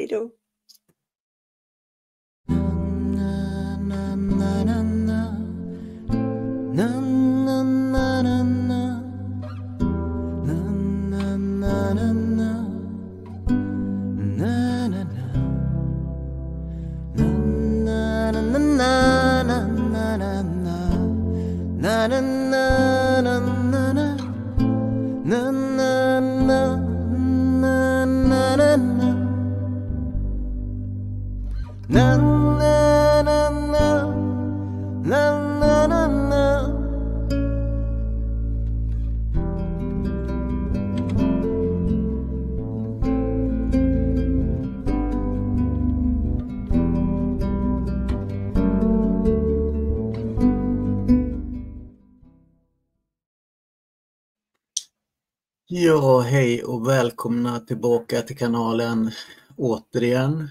Hej då. Ja, hej och välkomna tillbaka till kanalen återigen.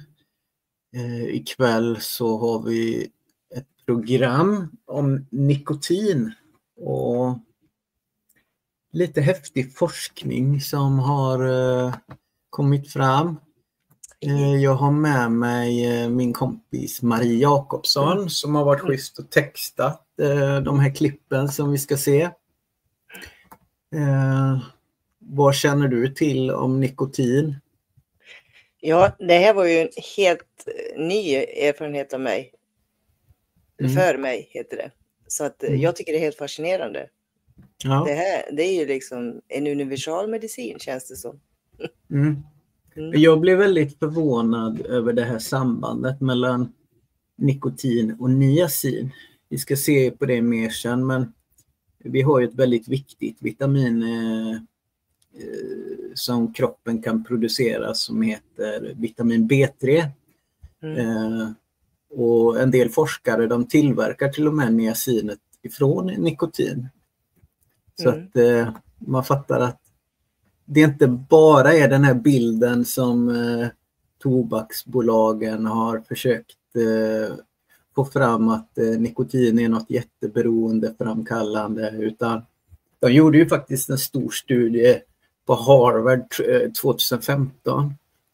Ikväll så har vi ett program om nikotin och lite häftig forskning som har kommit fram. Jag har med mig min kompis Marie Jakobsson som har varit schysst och textat de här klippen som vi ska se. Vad känner du till om nikotin? Ja, det här var ju en helt ny erfarenhet av mig. För mig heter det. Så att jag tycker det är helt fascinerande. Ja. Det är ju liksom en universal medicin, känns det som. Jag blev väldigt förvånad över det här sambandet mellan nikotin och niacin. Vi ska se på det mer sen, men vi har ju ett väldigt viktigt vitamin som kroppen kan producera som heter vitamin B3. Och en del forskare de tillverkar till och med niacinet ifrån nikotin. Så att man fattar att det inte bara är den här bilden som tobaksbolagen har försökt få fram att nikotin är något jätteberoendeframkallande, utan de gjorde ju faktiskt en stor studie på Harvard 2015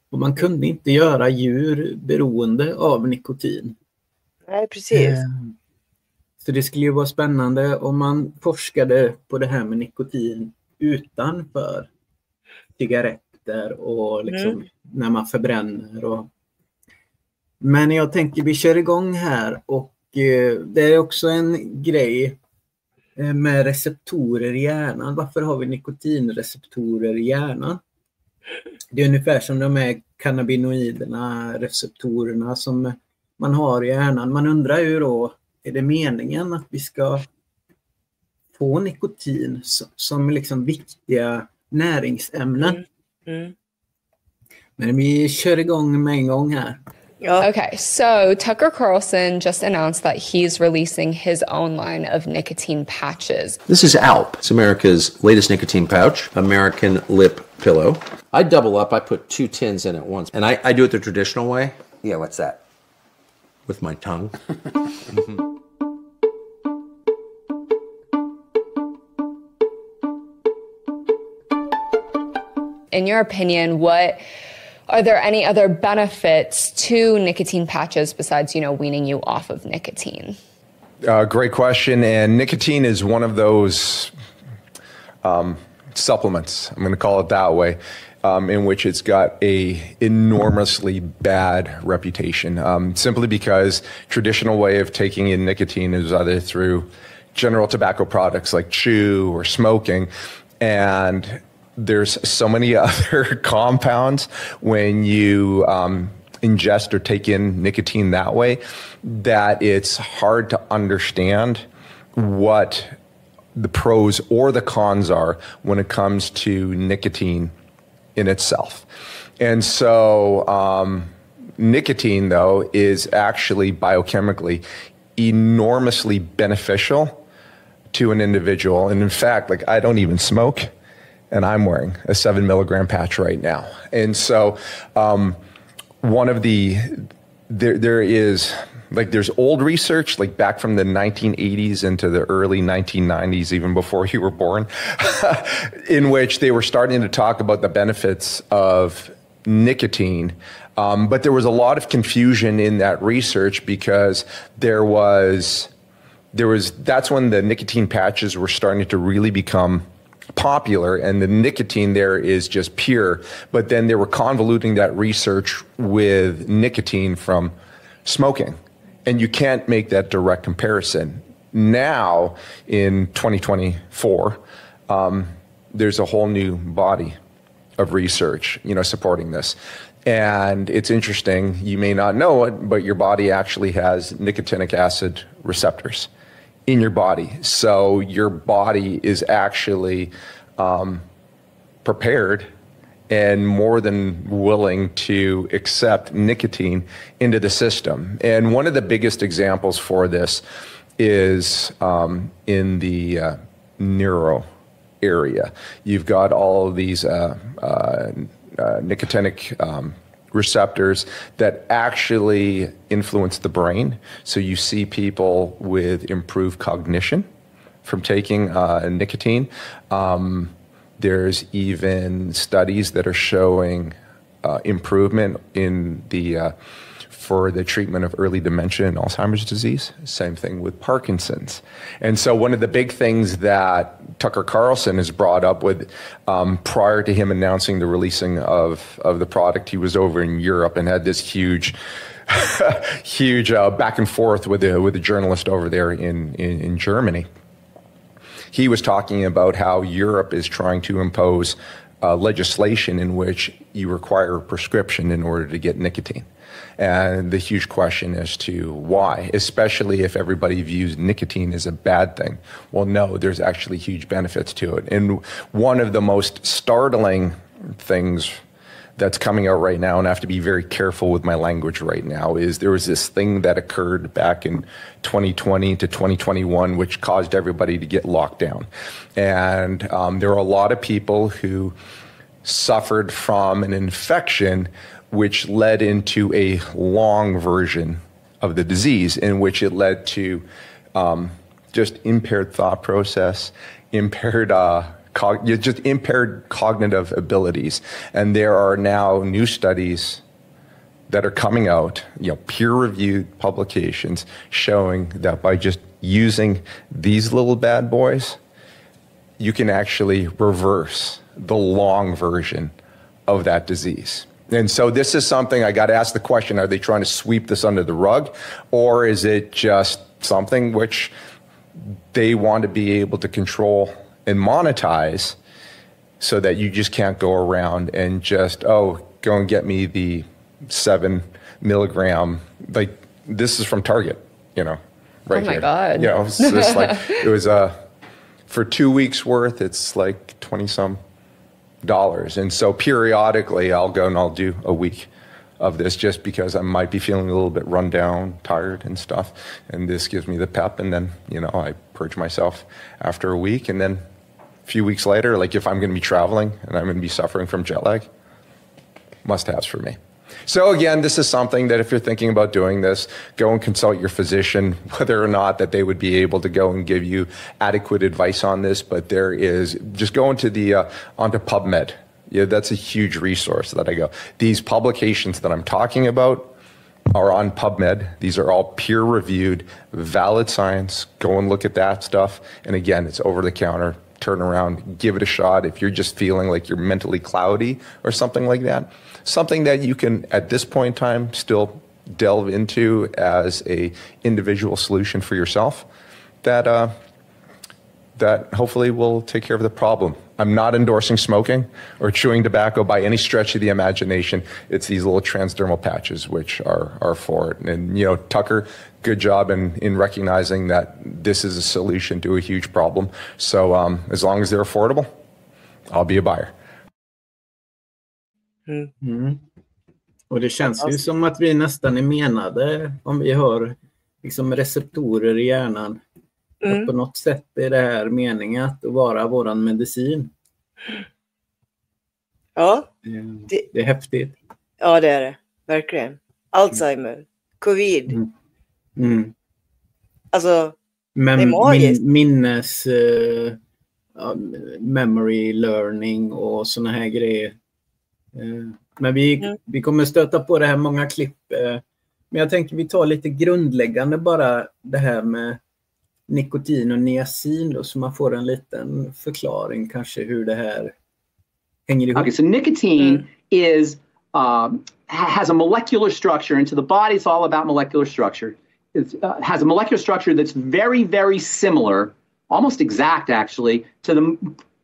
och man kunde inte göra djur beroende av nikotin. Nej, precis. Så det skulle ju vara spännande om man forskade på det här med nikotin utanför cigaretter och liksom när man förbränner. Men jag tänker vi kör igång här, och det är också en grej med receptorer i hjärnan. Varför har vi nikotinreceptorer i hjärnan? Det är ungefär som de här cannabinoiderna, receptorerna som man har i hjärnan. Man undrar ju då, är det meningen att vi ska få nikotin som liksom viktiga näringsämnen? Men vi kör igång med en gång här. Okay, so Tucker Carlson just announced that he's releasing his own line of nicotine patches. This is Alp. It's America's latest nicotine pouch, American Lip Pillow. I double up. I put 2 tins in at once. And I do it the traditional way. Yeah, what's that? With my tongue. In your opinion, are there any other benefits to nicotine patches besides, weaning you off of nicotine? Great question. And nicotine is one of those supplements, I'm going to call it that way, in which it's got a enormously bad reputation. Simply because traditional way of taking in nicotine is either through general tobacco products like chew or smoking. And there's so many other compounds when you ingest or take in nicotine that way that it's hard to understand what the pros or the cons are when it comes to nicotine in itself. And so nicotine, though, is actually biochemically enormously beneficial to an individual. And in fact, I don't even smoke, and I'm wearing a 7 milligram patch right now. And so there's old research, back from the 1980s into the early 1990s, even before you were born, in which they were starting to talk about the benefits of nicotine But there was a lot of confusion in that research because that's when the nicotine patches were starting to really become popular, and the nicotine there is just pure. But then they were convoluting that research with nicotine from smoking, and you can't make that direct comparison. Now, in 2024, there's a whole new body of research, supporting this. And it's interesting, you may not know it, but your body actually has nicotinic acid receptors in your body. So your body is actually prepared and more than willing to accept nicotine into the system. And one of the biggest examples for this is in the neuro area. You've got all of these nicotinic receptors that actually influence the brain. So you see people with improved cognition from taking nicotine. There's even studies that are showing improvement in for the treatment of early dementia and Alzheimer's disease. Same thing with Parkinson's. And so one of the big things that Tucker Carlson has brought up with, prior to him announcing the releasing of the product, he was over in Europe and had this huge back and forth with a journalist over there in Germany. He was talking about how Europe is trying to impose legislation in which you require a prescription in order to get nicotine. And the huge question as to why, especially if everybody views nicotine as a bad thing. Well, no, there's actually huge benefits to it. And one of the most startling things that's coming out right now, and I have to be very careful with my language right now, is there was this thing that occurred back in 2020 to 2021, which caused everybody to get locked down. And there were a lot of people who suffered from an infection which led into a long version of the disease, in which it led to just impaired thought process, impaired cognitive abilities. And there are now new studies that are coming out, peer-reviewed publications, showing that by just using these little bad boys, you can actually reverse the long version of that disease. And so this is something I got to ask the question, are they trying to sweep this under the rug? Or is it just something which they want to be able to control and monetize so that you just can't go around and just, go and get me the 7 milligram, like this is from Target, right here. Oh my God. It's just like, it was for 2 weeks worth, it's like 20 some dollars. And so periodically I'll go and I'll do a week of this just because I might be feeling a little bit run down, tired and stuff. And this gives me the pep. And then, I purge myself after a week. And then a few weeks later, like if I'm going to be traveling and I'm going to be suffering from jet lag, must-haves for me. So again, this is something that if you're thinking about doing this, go and consult your physician, whether or not that they would be able to go and give you adequate advice on this. But there is, just go into onto PubMed. Yeah, that's a huge resource that I go. These publications that I'm talking about are on PubMed. These are all peer-reviewed, valid science. Go and look at that stuff. And again, it's over the counter. Turn around, give it a shot. If you're just feeling like you're mentally cloudy or something like that, something that you can, at this point in time, still delve into as a individual solution for yourself, that hopefully will take care of the problem. I'm not endorsing smoking or chewing tobacco by any stretch of the imagination. It's these little transdermal patches which are for it. And Tucker, good job in recognizing that this is a solution to a huge problem. So as long as they're affordable, I'll be a buyer. Mm. Och det känns ju som att vi nästan är menade om vi har receptorer i hjärnan. Att på något sätt är det här meningen att vara våran medicin. Ja. Det är häftigt. Ja, det är det. Verkligen. Alzheimer, covid. Alltså, det är magiskt. Minnes, memory learning och såna här grejer. Men vi kommer stöta på det här många klipp. Men jag tänker vi tar lite grundläggande bara det här med nikotin och niacin då, så man får en liten förklaring kanske hur det här hänger ihop. Okay, so nicotine is has a molecular structure, and to the body it's all about molecular structure. It has a molecular structure that's very, very similar, almost exact actually, to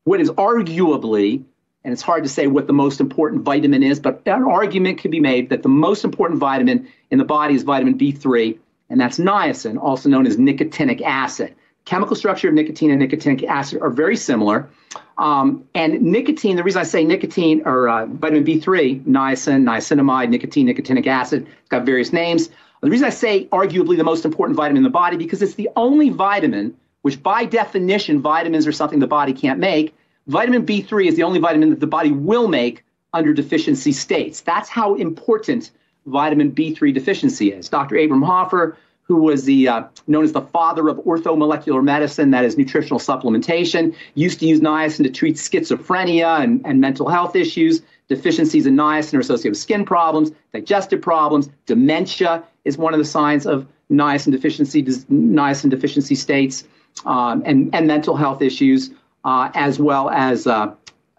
what is arguably, and it's hard to say what the most important vitamin is, but an argument could be made that the most important vitamin in the body is vitamin B3, and that's niacin, also known as nicotinic acid. Chemical structure of nicotine and nicotinic acid are very similar. And nicotine, the reason I say nicotine or vitamin B3, niacin, niacinamide, nicotine, nicotinic acid, it's got various names. The reason I say arguably the most important vitamin in the body, because it's the only vitamin, which by definition, vitamins are something the body can't make. Vitamin B3 is the only vitamin that the body will make under deficiency states. That's how important vitamin B3 deficiency is. Dr. Abram Hoffer, who was known as the father of orthomolecular medicine, that is nutritional supplementation, used to use niacin to treat schizophrenia and mental health issues. Deficiencies in niacin are associated with skin problems, digestive problems. Dementia is one of the signs of niacin deficiency states, and mental health issues, as well as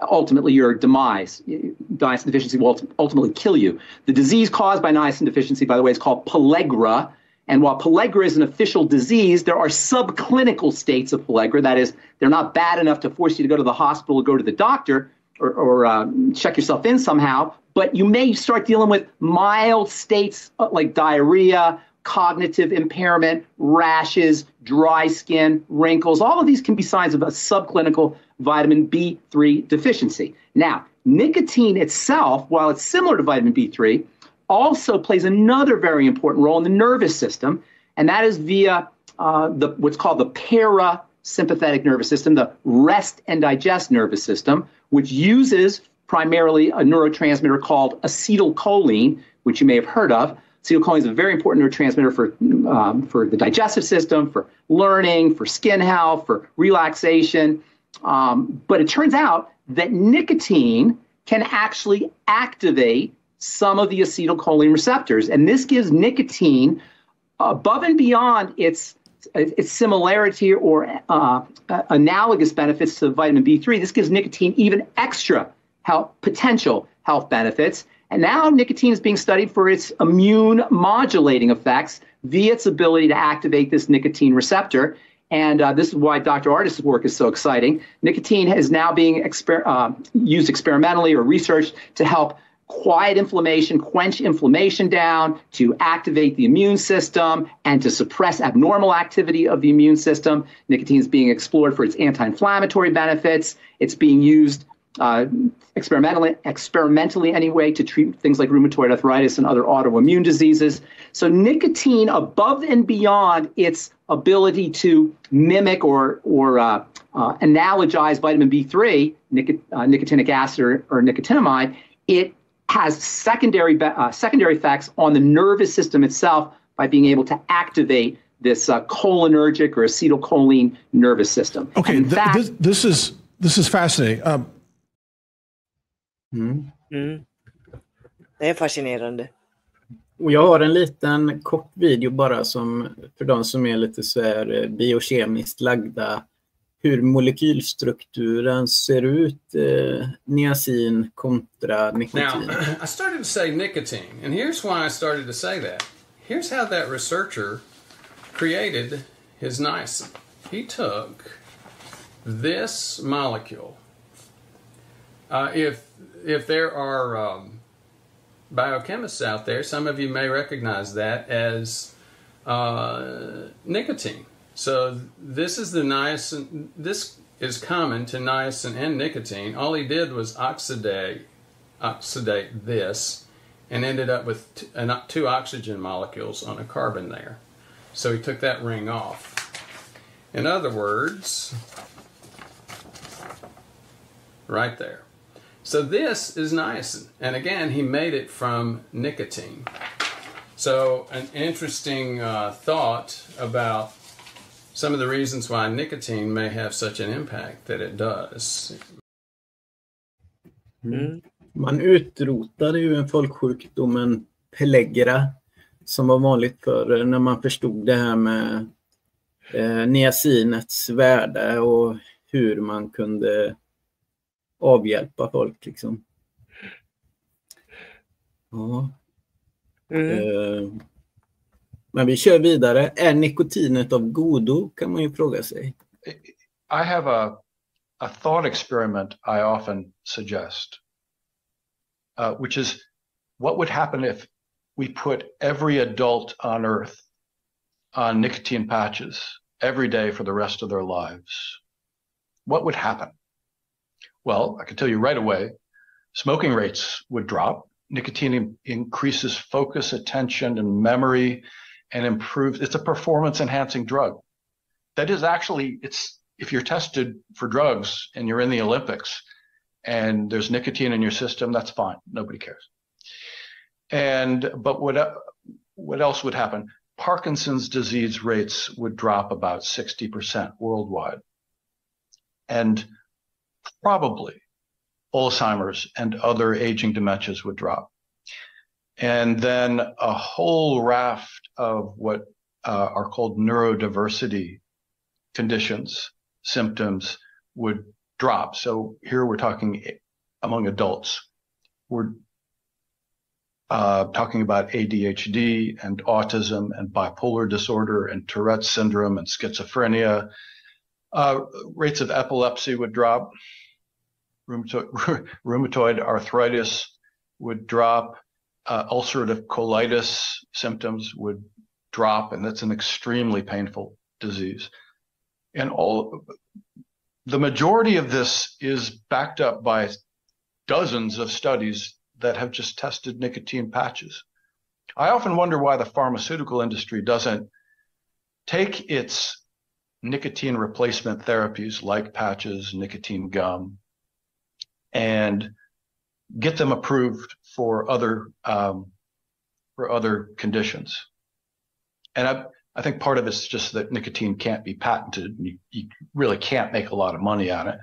ultimately your demise. Niacin deficiency will ultimately kill you. The disease caused by niacin deficiency, by the way, is called pellagra. And while pellagra is an official disease, there are subclinical states of pellagra. That is, they're not bad enough to force you to go to the hospital or go to the doctor or check yourself in somehow, but you may start dealing with mild states like diarrhea, cognitive impairment, rashes, dry skin, wrinkles. All of these can be signs of a subclinical vitamin B3 deficiency. Now, nicotine itself, while it's similar to vitamin B3, also plays another very important role in the nervous system, and that is via what's called the parasympathetic nervous system, the rest and digest nervous system, which uses primarily a neurotransmitter called acetylcholine, which you may have heard of. Acetylcholine is a very important neurotransmitter for the digestive system, for learning, for skin health, for relaxation. But it turns out that nicotine can actually activate some of the acetylcholine receptors. And this gives nicotine, above and beyond its similarity or analogous benefits to vitamin B3, this gives nicotine even extra potential health benefits. And now nicotine is being studied for its immune modulating effects via its ability to activate this nicotine receptor. And this is why Dr. Artis' work is so exciting. Nicotine is now being used experimentally or researched to help quiet inflammation, quench inflammation down, to activate the immune system, and to suppress abnormal activity of the immune system. Nicotine is being explored for its anti-inflammatory benefits. It's being used experimentally anyway, to treat things like rheumatoid arthritis and other autoimmune diseases. So nicotine, above and beyond its ability to mimic or analogize vitamin B3, nicotinic acid or nicotinamide, it has secondary effects on the nervous system itself by being able to activate this cholinergic or acetylcholine nervous system. Okay, this is fascinating. Det är fascinerande. Och jag har en liten kort video bara som för de som är lite så här biokemiskt lagda, hur molekylstrukturen ser ut, niacin kontra nikotin. Now, I started to say nicotine, and here's why I started to say that. Here's how that researcher created his niacin. He took this molecule. If there are biochemists out there, some of you may recognize that as nicotine. So this is the niacin. This is common to niacin and nicotine. All he did was oxidate this, and ended up with two oxygen molecules on a carbon there. So he took that ring off. In other words, right there. So this is niacin, and again, he made it from nicotine. So an interesting thought about some of the reasons why nicotine may have such an impact that it does. Man utrotade ju en folksjukdomen pellagra som var vanligt förr när man förstod det här med niacinets värde och hur man kunde avhjälpa folk liksom. Ja. Men vi kör vidare. Är nikotinet av godo, kan man ju fråga sig. I have a thought experiment I often suggest, which is what would happen if we put every adult on Earth on nicotine patches every day for the rest of their lives? What would happen? Well, I can tell you right away, smoking rates would drop. Nicotine increases focus, attention, and memory, and improves. It's a performance-enhancing drug. That is actually, if you're tested for drugs and you're in the Olympics and there's nicotine in your system, that's fine. Nobody cares. But what else would happen? Parkinson's disease rates would drop about 60% worldwide. And probably Alzheimer's and other aging dementias would drop. And then a whole raft of what are called neurodiversity conditions, symptoms would drop. So here we're talking among adults. We're talking about ADHD and autism and bipolar disorder and Tourette's syndrome and schizophrenia. Rates of epilepsy would drop. Rheumatoid arthritis would drop. Ulcerative colitis symptoms would drop, and that's an extremely painful disease. And the majority of this is backed up by dozens of studies that have just tested nicotine patches. I often wonder why the pharmaceutical industry doesn't take its nicotine replacement therapies like patches, nicotine gum, and get them approved for other conditions. And I think part of it's just that nicotine can't be patented. You really can't make a lot of money on it.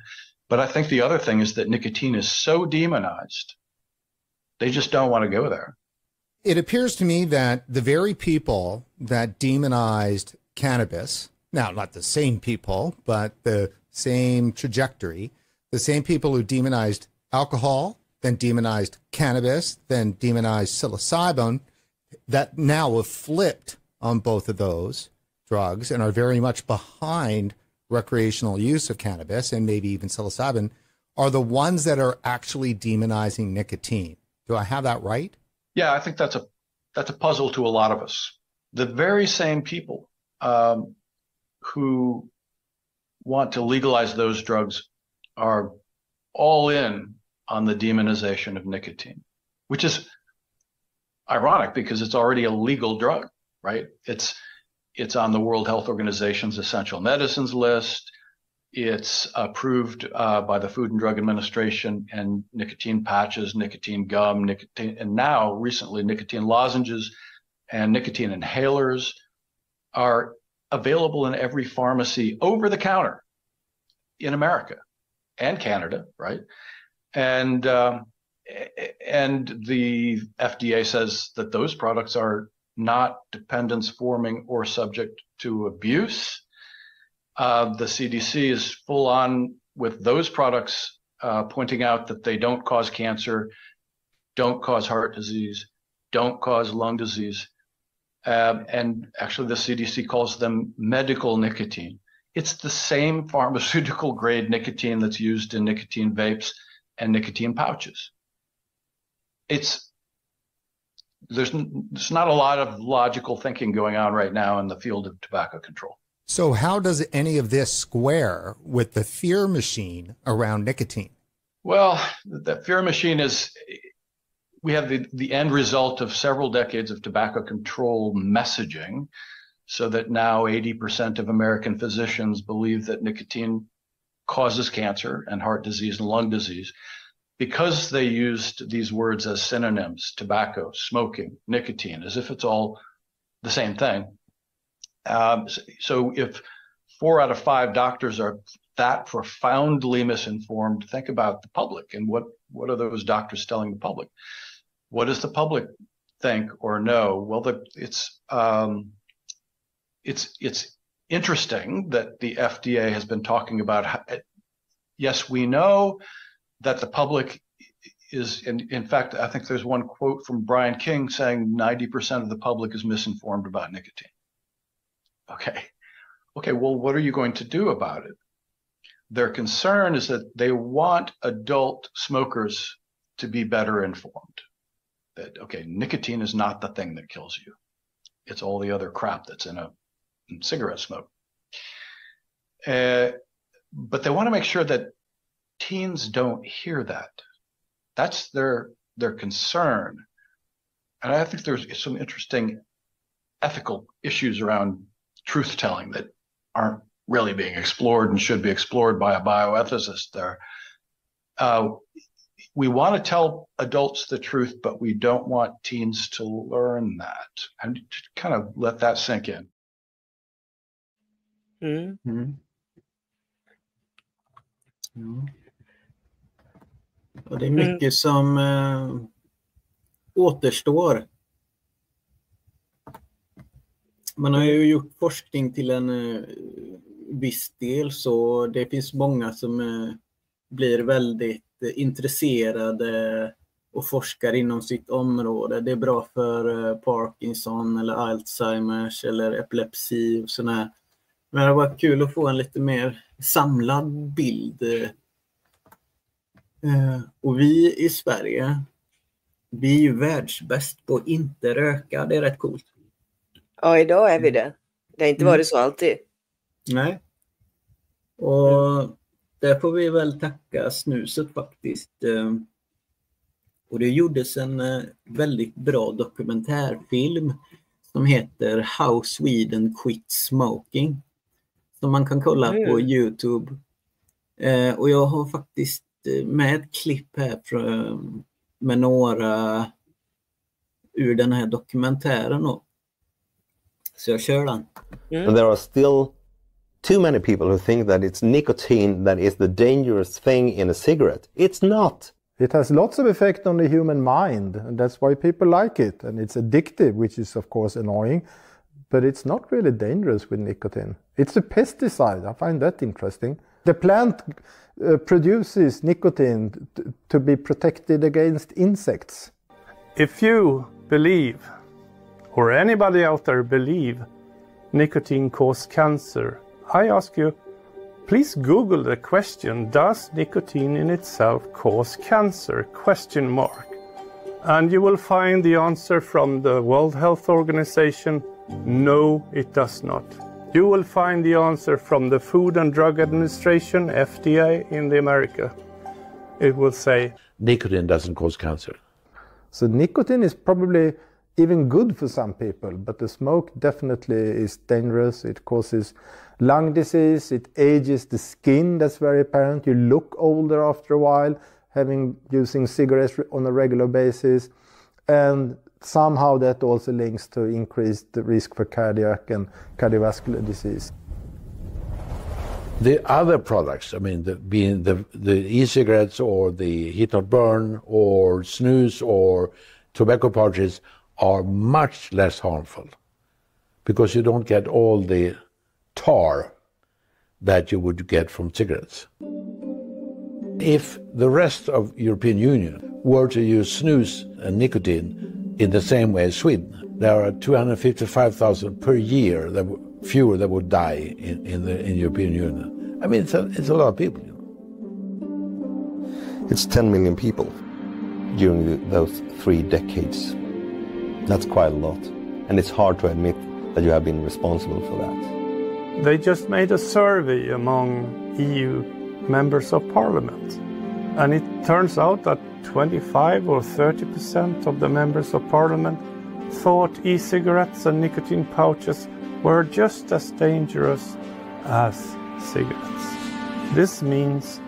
But I think the other thing is that nicotine is so demonized, they just don't want to go there. It appears to me that the very people that demonized cannabis, now not the same people, but the same trajectory, the same people who demonized alcohol, then demonized cannabis, then demonized psilocybin, that now have flipped on both of those drugs and are very much behind recreational use of cannabis and maybe even psilocybin, are the ones that are actually demonizing nicotine. Do I have that right? Yeah, I think that's a puzzle to a lot of us. The very same people who want to legalize those drugs are all in on the demonization of nicotine, which is ironic because it's already a legal drug, right? It's on the World Health Organization's essential medicines list. It's approved by the Food and Drug Administration, and nicotine patches, nicotine gum, nicotine, and now recently nicotine lozenges and nicotine inhalers are available in every pharmacy over the counter in America and Canada, right? And the FDA says that those products are not dependence forming or subject to abuse. The CDC is full on with those products, pointing out that they don't cause cancer, don't cause heart disease, don't cause lung disease. And actually the CDC calls them medical nicotine. It's the same pharmaceutical grade nicotine that's used in nicotine vapes and nicotine pouches. There's not a lot of logical thinking going on right now in the field of tobacco control. So how does any of this square with the fear machine around nicotine? Well, the fear machine is, we have the end result of several decades of tobacco control messaging, so that now 80% of American physicians believe that nicotine causes cancer and heart disease and lung disease because they used these words as synonyms: tobacco, smoking, nicotine, as if it's all the same thing. So if 4 out of 5 doctors are that profoundly misinformed, think about the public and what are those doctors telling the public? What does the public think or know? Well, it's interesting that the FDA has been talking about. Yes, we know that the public is, in fact, I think there's one quote from Brian King saying 90% of the public is misinformed about nicotine. Okay, well, what are you going to do about it? Their concern is that they want adult smokers to be better informed. That, okay, nicotine is not the thing that kills you. It's all the other crap that's in cigarette smoke. But they want to make sure that teens don't hear that. That's their concern. And I think there's some interesting ethical issues around truth-telling that aren't really being explored and should be explored by a bioethicist there. We want to tell adults the truth, but we don't want teens to learn that. And to kind of let that sink in. Mm. Ja. Och det är mycket som återstår. Man har ju gjort forskning till en viss del, så det finns många som blir väldigt intresserade och forskar inom sitt område. Det är bra för Parkinson eller Alzheimers eller epilepsi och sådär. Men det var kul att få en lite mer samlad bild. Och vi i Sverige, vi är ju världsbäst på att inte röka. Det är rätt coolt. Ja, idag är vi det. Det har inte varit så alltid. Nej. Och där får vi väl tacka snuset faktiskt. Och det gjordes en väldigt bra dokumentärfilm som heter How Sweden Quit Smoking. Som man kan kolla på YouTube. Och jag har faktiskt med ett klipp här med några ur den här dokumentären. Så jag kör den. And there are still too many people who think that it's nicotine that is the dangerous thing in a cigarette. It's not. It has lots of effect on the human mind, and that's why people like it. And it's addictive, which is of course annoying, but it's not really dangerous with nicotine. It's a pesticide. I find that interesting. The plant produces nicotine to be protected against insects. If you believe, or anybody out there believe, nicotine causes cancer, I ask you, please Google the question, does nicotine in itself cause cancer? ? And you will find the answer from the World Health Organization, no, it does not. You will find the answer from the Food and Drug Administration, FDA, in the America. It will say, nicotine doesn't cause cancer. So nicotine is probably even good for some people, but the smoke definitely is dangerous. It causes lung disease, it ages the skin, that's very apparent. You look older after a while, using cigarettes on a regular basis, and somehow that also links to increased risk for cardiac and cardiovascular disease. The other products, I mean, being the e-cigarettes or the heat-not-burn or snus or tobacco pouches, are much less harmful because you don't get all the tar that you would get from cigarettes. If the rest of European Union were to use snus and nicotine in the same way as Sweden, there are 255,000 per year fewer that would die in the European Union. I mean, it's a lot of people. You know? It's 10 million people during those 3 decades. That's quite a lot. And it's hard to admit that you have been responsible for that. They just made a survey among EU members of parliament. And it turns out that 25 or 30% of the members of parliament thought e-cigarettes and nicotine pouches were just as dangerous as cigarettes. This means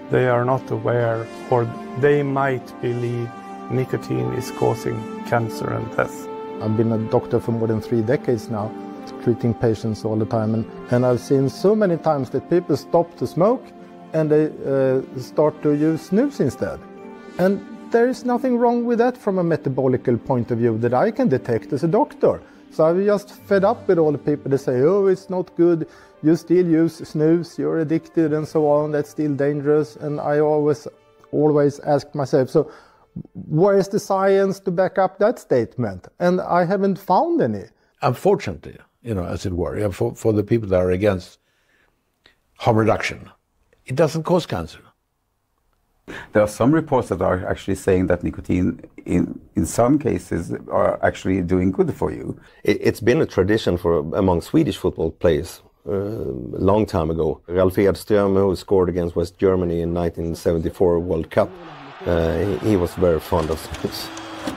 they are not aware, or they might believe, nicotine is causing cancer and death. I've been a doctor for more than 3 decades now, treating patients all the time, and I've seen so many times that people stop to smoke and they start to use snus instead. And there is nothing wrong with that from a metabolical point of view that I can detect as a doctor. So I've just fed up with all the people that say, oh, it's not good, you still use snus, you're addicted and so on, that's still dangerous. And I always ask myself, so where is the science to back up that statement? And I haven't found any. Unfortunately, as it were, for the people that are against harm reduction, it doesn't cause cancer. There are some reports that are actually saying that nicotine in some cases are actually doing good for you. It's been a tradition among Swedish football players a long time ago. Ralf Edström, who scored against West Germany in 1974 World Cup, he was very fond of snus.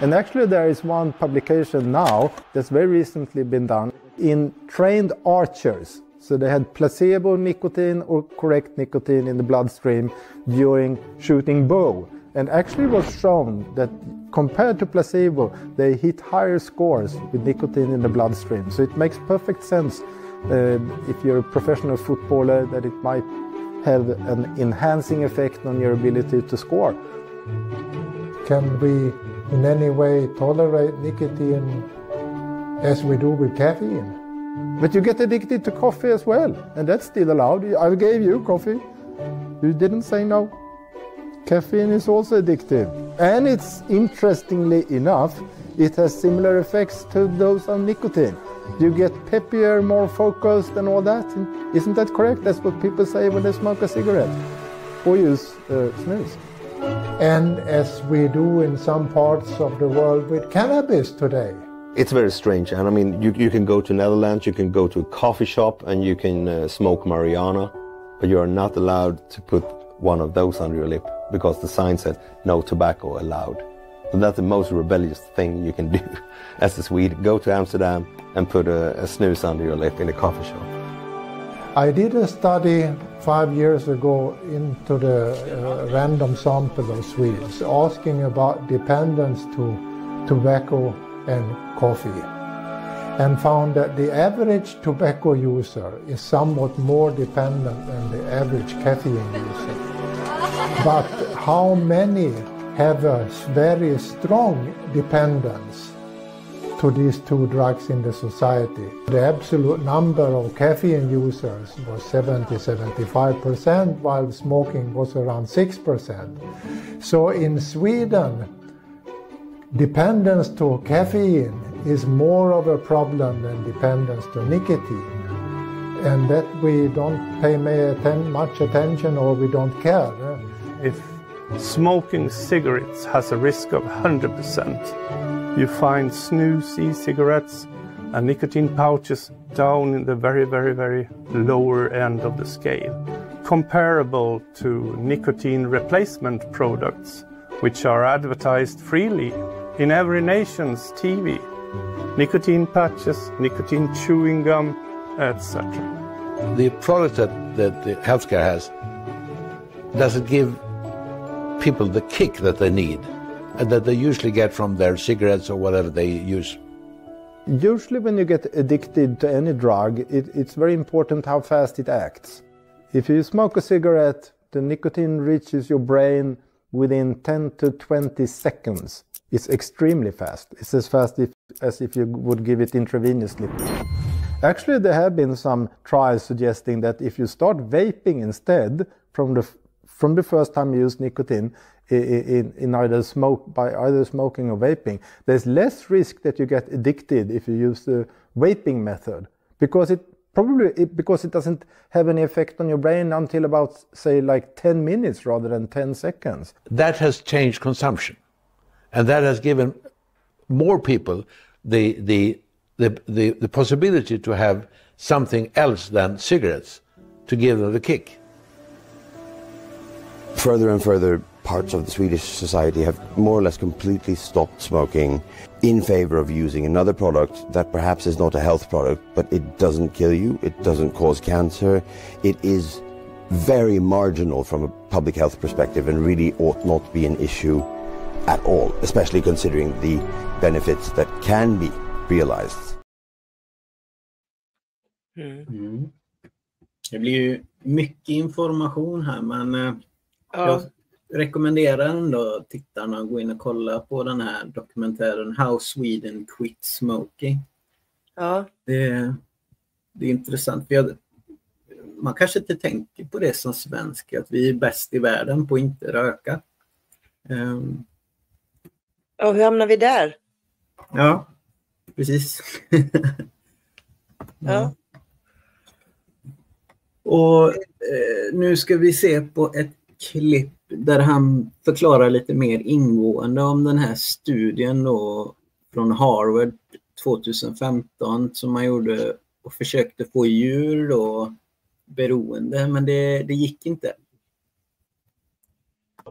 And actually there is one publication now that's very recently been done in trained archers. So they had placebo nicotine or correct nicotine in the bloodstream during shooting bow. And actually it was shown that compared to placebo, they hit higher scores with nicotine in the bloodstream. So it makes perfect sense if you're a professional footballer that it might have an enhancing effect on your ability to score. Can we in any way tolerate nicotine as we do with caffeine? But you get addicted to coffee as well, and that's still allowed. I gave you coffee. You didn't say no. Caffeine is also addictive. And it's, interestingly enough, it has similar effects to those on nicotine. You get peppier, more focused and all that. Isn't that correct? That's what people say when they smoke a cigarette or use snus. And as we do in some parts of the world with cannabis today. It's very strange, and I mean, you can go to Netherlands, you can go to a coffee shop and you can smoke marijuana, but you are not allowed to put one of those under your lip because the sign said no tobacco allowed. And that's the most rebellious thing you can do as a Swede. Go to Amsterdam and put a snus under your lip in a coffee shop. I did a study 5 years ago into the random sample of Swedes, asking about dependence to tobacco and coffee, and found that the average tobacco user is somewhat more dependent than the average caffeine user. But how many have a very strong dependence to these two drugs in the society? The absolute number of caffeine users was 70-75%, while smoking was around 6%. So in Sweden, dependence to caffeine is more of a problem than dependence to nicotine. And that we don't pay much attention or we don't care. If smoking cigarettes has a risk of 100%, you find snus, e-cigarettes and nicotine pouches down in the very, very, very lower end of the scale, comparable to nicotine replacement products, which are advertised freely in every nation's TV. Nicotine patches, nicotine chewing gum, etc. The product that the healthcare has doesn't give people the kick that they need and that they usually get from their cigarettes or whatever they use. Usually when you get addicted to any drug, it's very important how fast it acts. If you smoke a cigarette, the nicotine reaches your brain within 10 to 20 seconds. It's extremely fast. It's as fast as if you would give it intravenously. Actually, there have been some trials suggesting that if you start vaping instead from the first time you use nicotine in either smoking or vaping, there's less risk that you get addicted if you use the vaping method because it doesn't have any effect on your brain until about, say, like 10 minutes rather than 10 seconds. That has changed consumption. And that has given more people the possibility to have something else than cigarettes to give them the kick. Further and further parts of the Swedish society have more or less completely stopped smoking in favor of using another product that perhaps is not a health product, but it doesn't kill you, it doesn't cause cancer, it is very marginal from a public health perspective and really ought not be an issue at all, especially considering the benefits that can be realized. Mm. Det blir ju mycket information här, men jag rekommenderar ändå tittarna att gå in och kolla på den här dokumentären How Sweden Quit Smoking. Ja. Det är intressant. Man kanske inte tänker på det som svensk, att vi är bäst i världen på att inte röka. Och hur hamnar vi där? Ja, precis. Ja. Och nu ska vi se på ett klipp där han förklarar lite mer ingående om den här studien då från Harvard 2015 som man gjorde och försökte få djur då beroende, men det gick inte.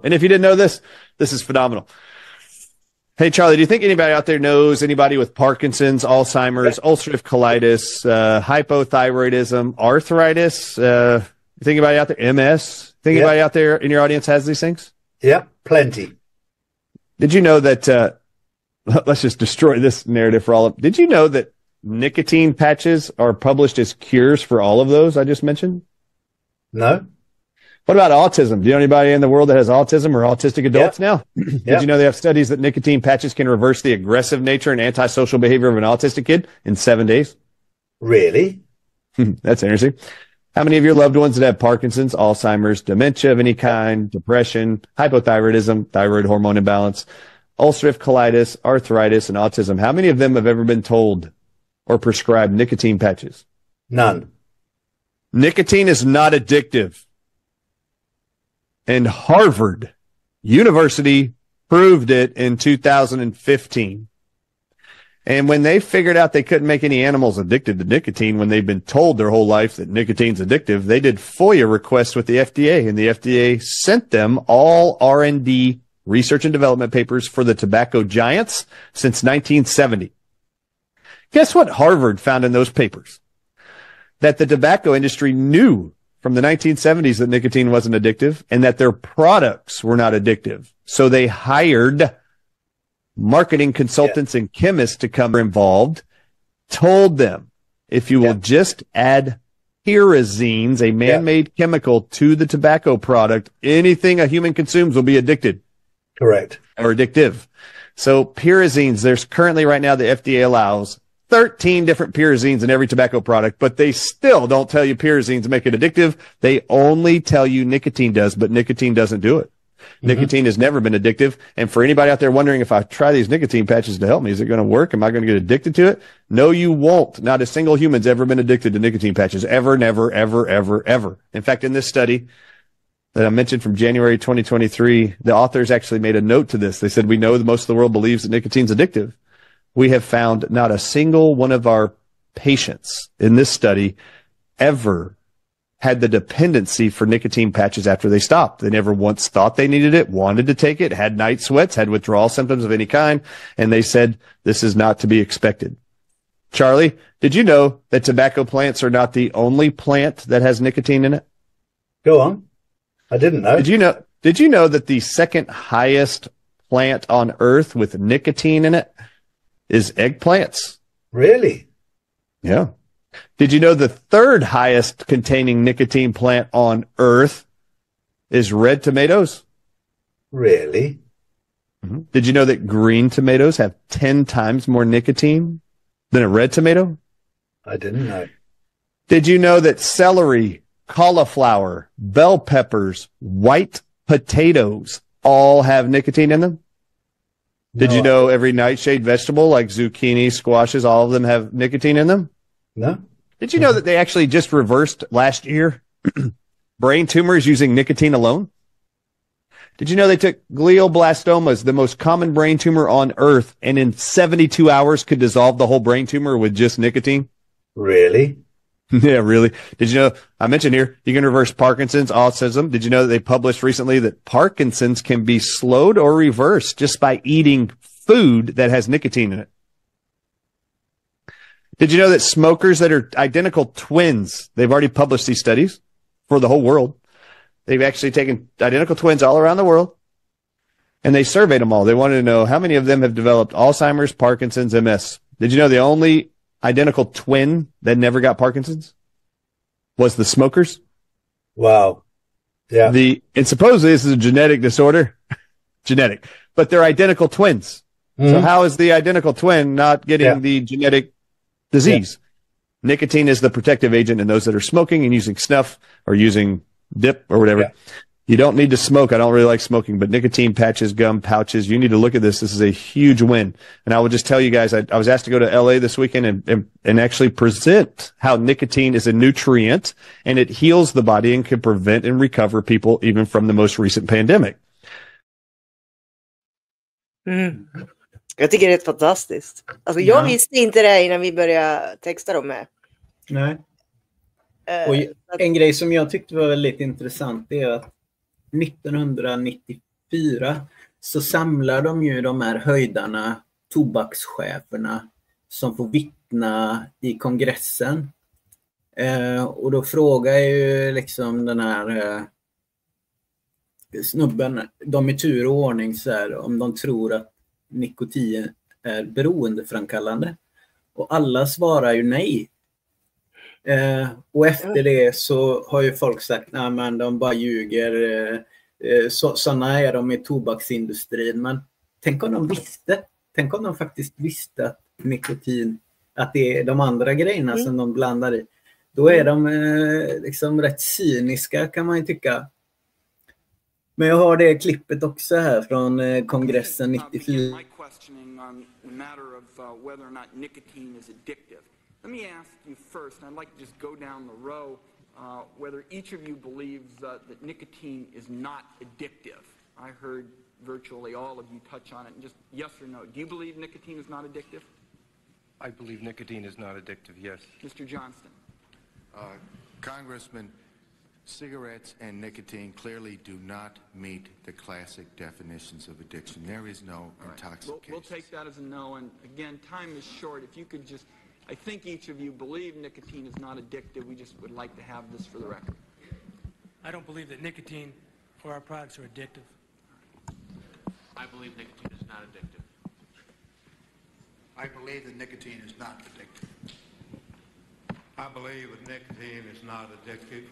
And if you didn't know this, this is phenomenal. Hey, Charlie, do you think anybody out there knows anybody with Parkinson's, Alzheimer's, ulcerative colitis, hypothyroidism, arthritis? You think anybody out there, MS? Think anybody out there in your audience has these things? Yeah, plenty. Did you know that, let's just destroy this narrative for all of, did you know that nicotine patches are published as cures for all of those I just mentioned? No. What about autism? Do you know anybody in the world that has autism or autistic adults now? Did you know they have studies that nicotine patches can reverse the aggressive nature and antisocial behavior of an autistic kid in 7 days? Really? That's interesting. How many of your loved ones that have Parkinson's, Alzheimer's, dementia of any kind, depression, hypothyroidism, thyroid hormone imbalance, ulcerative colitis, arthritis, and autism, how many of them have ever been told or prescribed nicotine patches? None. Nicotine is not addictive. And Harvard University proved it in 2015. And when they figured out they couldn't make any animals addicted to nicotine when they've been told their whole life that nicotine's addictive, they did FOIA requests with the FDA, and the FDA sent them all R&D, research and development papers for the tobacco giants since 1970. Guess what Harvard found in those papers? That the tobacco industry knew from the 1970s that nicotine wasn't addictive and that their products were not addictive. So they hired marketing consultants and chemists to come involved, told them, if you will just add pyrazines, a man-made chemical, to the tobacco product, anything a human consumes will be addicted. Correct. Or addictive. So pyrazines, there's currently right now the FDA allows 13 different pyrazines in every tobacco product, but they still don't tell you pyrazines make it addictive. They only tell you nicotine does, but nicotine doesn't do it. Nicotine has never been addictive. And for anybody out there wondering, if I try these nicotine patches to help me, is it going to work? Am I going to get addicted to it? No, you won't. Not a single human's ever been addicted to nicotine patches. Ever, never, ever, ever, ever. In fact, in this study that I mentioned from January 2023, the authors actually made a note to this. They said, we know that most of the world believes that nicotine's addictive. We have found not a single one of our patients in this study ever had the dependency for nicotine patches after they stopped. They never once thought they needed it, wanted to take it, had night sweats, had withdrawal symptoms of any kind, and they said, this is not to be expected. Charlie, did you know that tobacco plants are not the only plant that has nicotine in it? Go on. I didn't know. Did you know that the second highest plant on earth with nicotine in it is eggplants? Really? Yeah. Did you know the third highest containing nicotine plant on earth is red tomatoes? Really? Mm-hmm. Did you know that green tomatoes have 10 times more nicotine than a red tomato? I didn't know. Did you know that celery, cauliflower, bell peppers, white potatoes all have nicotine in them? Did you know every nightshade vegetable like zucchini, squashes, all of them have nicotine in them? No. Did you know that they actually just reversed last year brain tumors using nicotine alone? Did you know they took glioblastomas, the most common brain tumor on earth, and in 72 hours could dissolve the whole brain tumor with just nicotine? Really? Yeah, really. Did you know, I mentioned here, you can reverse Parkinson's, autism. Did you know that they published recently that Parkinson's can be slowed or reversed just by eating food that has nicotine in it? Did you know that smokers that are identical twins, they've already published these studies for the whole world. They've actually taken identical twins all around the world, and they surveyed them all. They wanted to know how many of them have developed Alzheimer's, Parkinson's, MS. Did you know the only identical twin that never got Parkinson's was the smokers. Wow. Yeah. And supposedly this is a genetic disorder. Genetic. But they're identical twins. Mm-hmm. So how is the identical twin not getting the genetic disease? Yeah. Nicotine is the protective agent in those that are smoking and using snuff or using dip or whatever. Yeah. You don't need to smoke. I don't really like smoking, but nicotine patches, gum pouches, you need to look at this. This is a huge win. And I will just tell you guys, I was asked to go to LA this weekend and actually present how nicotine is a nutrient and it heals the body and can prevent and recover people even from the most recent pandemic. Mm. Jag tycker det är fantastiskt. Alltså jag visste inte det innan vi började texta dem med. Nej. Och en grej som jag tyckte var väldigt intressant är att 1994 så samlar de ju de här höjdarna, tobakscheferna som får vittna i kongressen. Och då frågar ju liksom den här snubben, de i tur och ordning så här, om de tror att nikotin är beroendeframkallande. Och alla svarar ju nej. Och efter det så har ju folk sagt nej men de bara ljuger. Sådana är de i tobaksindustrin. Men tänk om de visste. Tänk om de faktiskt visste att nikotin, att det är de andra grejerna som de blandar i. Då är de liksom rätt cyniska kan man ju tycka. Men jag har det klippet också här från kongressen 94. Let me ask you first, and I'd like to just go down the row, whether each of you believes that nicotine is not addictive. I heard virtually all of you touch on it, and just yes or no. Do you believe nicotine is not addictive? I believe nicotine is not addictive, yes. Mr. Johnston. Congressman, cigarettes and nicotine clearly do not meet the classic definitions of addiction. There is no intoxication. We'll take that as a no, and again, time is short. If you could just... I think each of you believe nicotine is not addictive. We just would like to have this for the record. I don't believe that nicotine or our products are addictive. I believe nicotine is not addictive. I believe that nicotine is not addictive. I believe that nicotine is not addictive.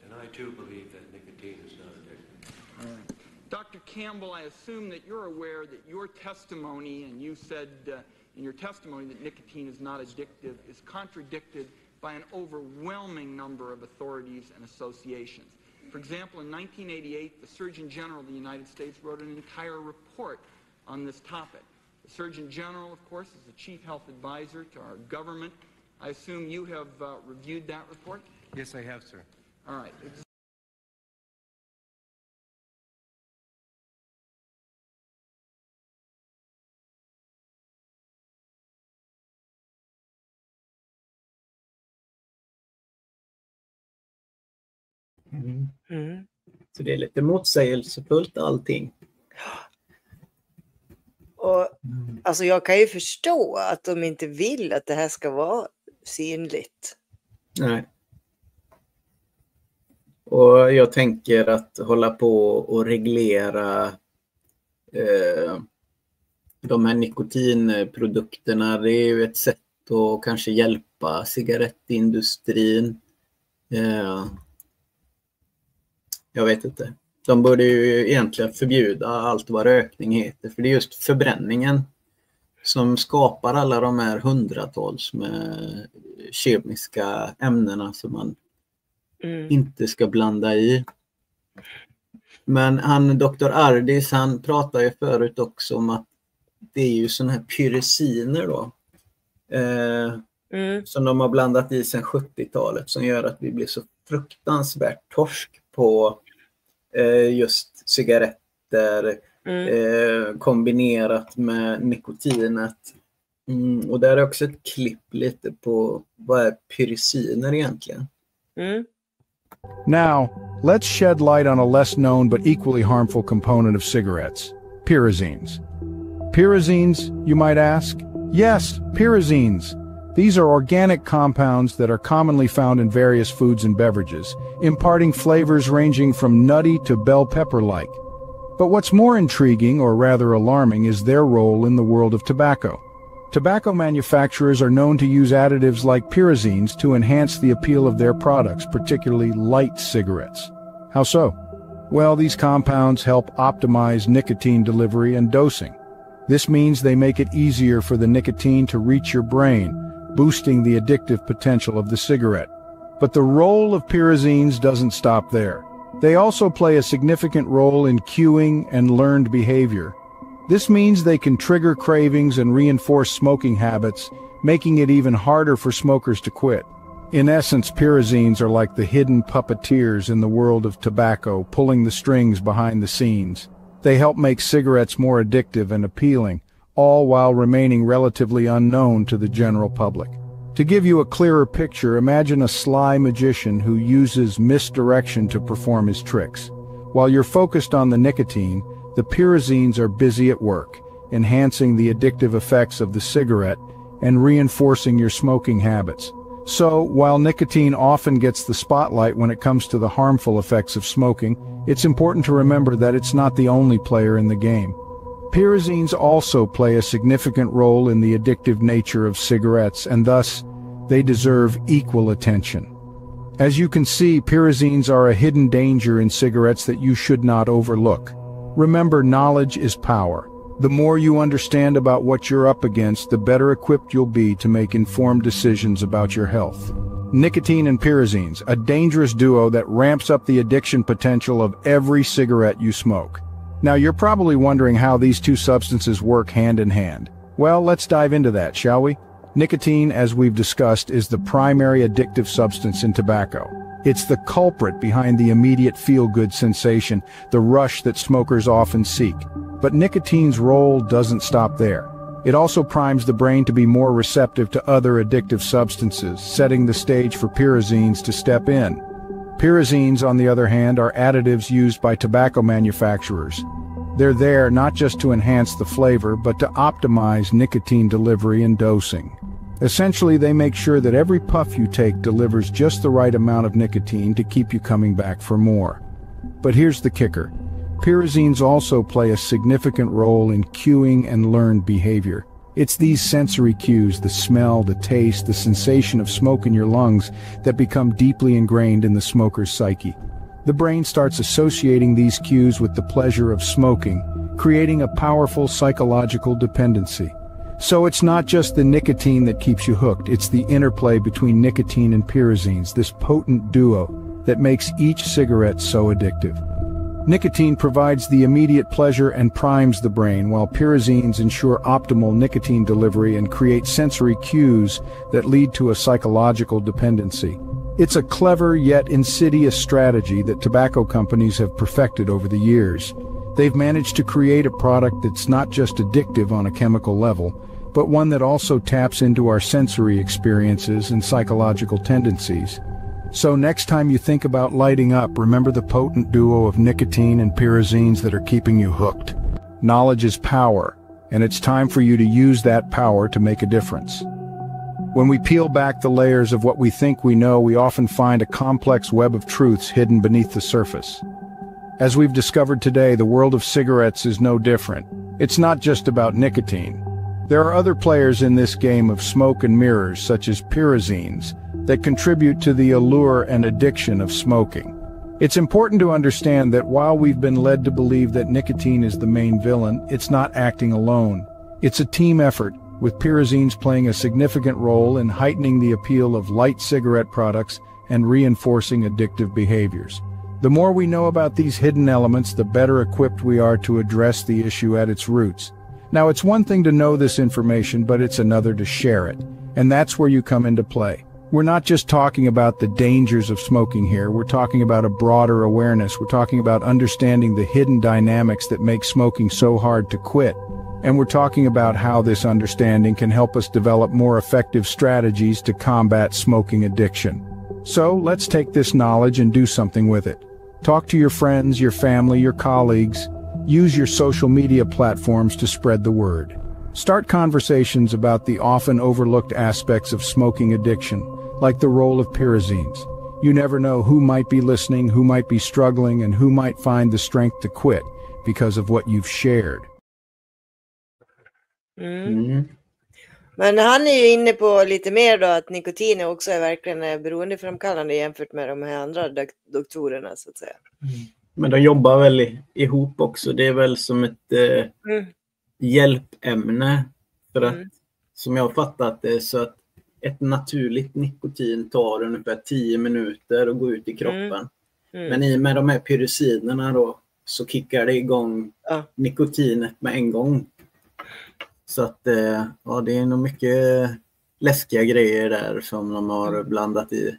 And I too believe that nicotine is not addictive. All right. Dr. Campbell, I assume that you're aware that your testimony, and you said in your testimony that nicotine is not addictive, is contradicted by an overwhelming number of authorities and associations. For example, in 1988, the Surgeon General of the United States wrote an entire report on this topic. The Surgeon General, of course, is the chief health advisor to our government. I assume you have reviewed that report? Yes, I have, sir. All right. Så det är lite motsägelsefullt allting. Och alltså jag kan ju förstå att de inte vill att det här ska vara synligt. Nej. Och jag tänker att hålla på och reglera de här nikotinprodukterna, det är ju ett sätt att kanske hjälpa cigarettindustrin. Jag vet inte. De borde ju egentligen förbjuda allt vad rökning heter. För det är just förbränningen som skapar alla de här hundratals med kemiska ämnena som man inte ska blanda i. Men Dr. Ardis, han pratar ju förut också om att det är ju sådana här pyrrusiner då. Som de har blandat i sedan 70-talet som gör att vi blir så fruktansvärt torsk på just cigaretter kombinerat med nikotinet. Och där är också ett klipp lite på vad är pyrrusiner egentligen. Now, let's shed light on a less known but equally harmful component of cigarettes, pyrazines. Pyrazines, you might ask? Yes, pyrazines. These are organic compounds that are commonly found in various foods and beverages, imparting flavors ranging from nutty to bell pepper-like. But what's more intriguing, or rather alarming, is their role in the world of tobacco. Tobacco manufacturers are known to use additives like pyrazines to enhance the appeal of their products, particularly light cigarettes. How so? Well, these compounds help optimize nicotine delivery and dosing. This means they make it easier for the nicotine to reach your brain, boosting the addictive potential of the cigarette. But the role of pyrazines doesn't stop there. They also play a significant role in cueing and learned behavior. This means they can trigger cravings and reinforce smoking habits, making it even harder for smokers to quit. In essence, pyrazines are like the hidden puppeteers in the world of tobacco, pulling the strings behind the scenes. They help make cigarettes more addictive and appealing, all while remaining relatively unknown to the general public. To give you a clearer picture, imagine a sly magician who uses misdirection to perform his tricks. While you're focused on the nicotine, the pyrazines are busy at work, enhancing the addictive effects of the cigarette and reinforcing your smoking habits. So, while nicotine often gets the spotlight when it comes to the harmful effects of smoking, it's important to remember that it's not the only player in the game. Pyrazines also play a significant role in the addictive nature of cigarettes, and thus, they deserve equal attention. As you can see, pyrazines are a hidden danger in cigarettes that you should not overlook. Remember, knowledge is power. The more you understand about what you're up against, the better equipped you'll be to make informed decisions about your health. Nicotine and pyrazines, a dangerous duo that ramps up the addiction potential of every cigarette you smoke. Now, you're probably wondering how these two substances work hand in hand. Well, let's dive into that, shall we? Nicotine, as we've discussed, is the primary addictive substance in tobacco. It's the culprit behind the immediate feel-good sensation, the rush that smokers often seek. But nicotine's role doesn't stop there. It also primes the brain to be more receptive to other addictive substances, setting the stage for pyrazines to step in. Pyrazines, on the other hand, are additives used by tobacco manufacturers. They're there not just to enhance the flavor, but to optimize nicotine delivery and dosing. Essentially, they make sure that every puff you take delivers just the right amount of nicotine to keep you coming back for more. But here's the kicker. Pyrazines also play a significant role in cueing and learned behavior. It's these sensory cues, the smell, the taste, the sensation of smoke in your lungs, that become deeply ingrained in the smoker's psyche. The brain starts associating these cues with the pleasure of smoking, creating a powerful psychological dependency. So it's not just the nicotine that keeps you hooked, it's the interplay between nicotine and pyrazines, this potent duo that makes each cigarette so addictive. Nicotine provides the immediate pleasure and primes the brain, while pyrazines ensure optimal nicotine delivery and create sensory cues that lead to a psychological dependency. It's a clever yet insidious strategy that tobacco companies have perfected over the years. They've managed to create a product that's not just addictive on a chemical level, but one that also taps into our sensory experiences and psychological tendencies. So next time you think about lighting up, remember the potent duo of nicotine and pyrazines that are keeping you hooked. Knowledge is power, and it's time for you to use that power to make a difference. When we peel back the layers of what we think we know, we often find a complex web of truths hidden beneath the surface. As we've discovered today, the world of cigarettes is no different. It's not just about nicotine. There are other players in this game of smoke and mirrors, such as pyrazines, that contribute to the allure and addiction of smoking. It's important to understand that while we've been led to believe that nicotine is the main villain, it's not acting alone. It's a team effort, with pyrazines playing a significant role in heightening the appeal of light cigarette products and reinforcing addictive behaviors. The more we know about these hidden elements, the better equipped we are to address the issue at its roots. Now, it's one thing to know this information, but it's another to share it. And that's where you come into play. We're not just talking about the dangers of smoking here. We're talking about a broader awareness. We're talking about understanding the hidden dynamics that make smoking so hard to quit. And we're talking about how this understanding can help us develop more effective strategies to combat smoking addiction. So let's take this knowledge and do something with it. Talk to your friends, your family, your colleagues. Use your social media platforms to spread the word. Start conversations about the often overlooked aspects of smoking addiction, like the role of pyrazines. You never know who might be listening, who might be struggling, and who might find the strength to quit because of what you've shared. Mm. Men han är ju inne på lite mer då att nikotin också är verkligen beroendeframkallande jämfört med de här andra doktorerna så att säga. Men de jobbar väl ihop också. Det är väl som ett hjälpämne. För att som jag har fattat det så att ett naturligt nikotin tar ungefär 10 minuter att gå ut i kroppen. Men i och med de här pyrosinerna då så kickar det igång nikotinet med en gång. Så att ja, det är nog mycket läskiga grejer där som de har blandat i.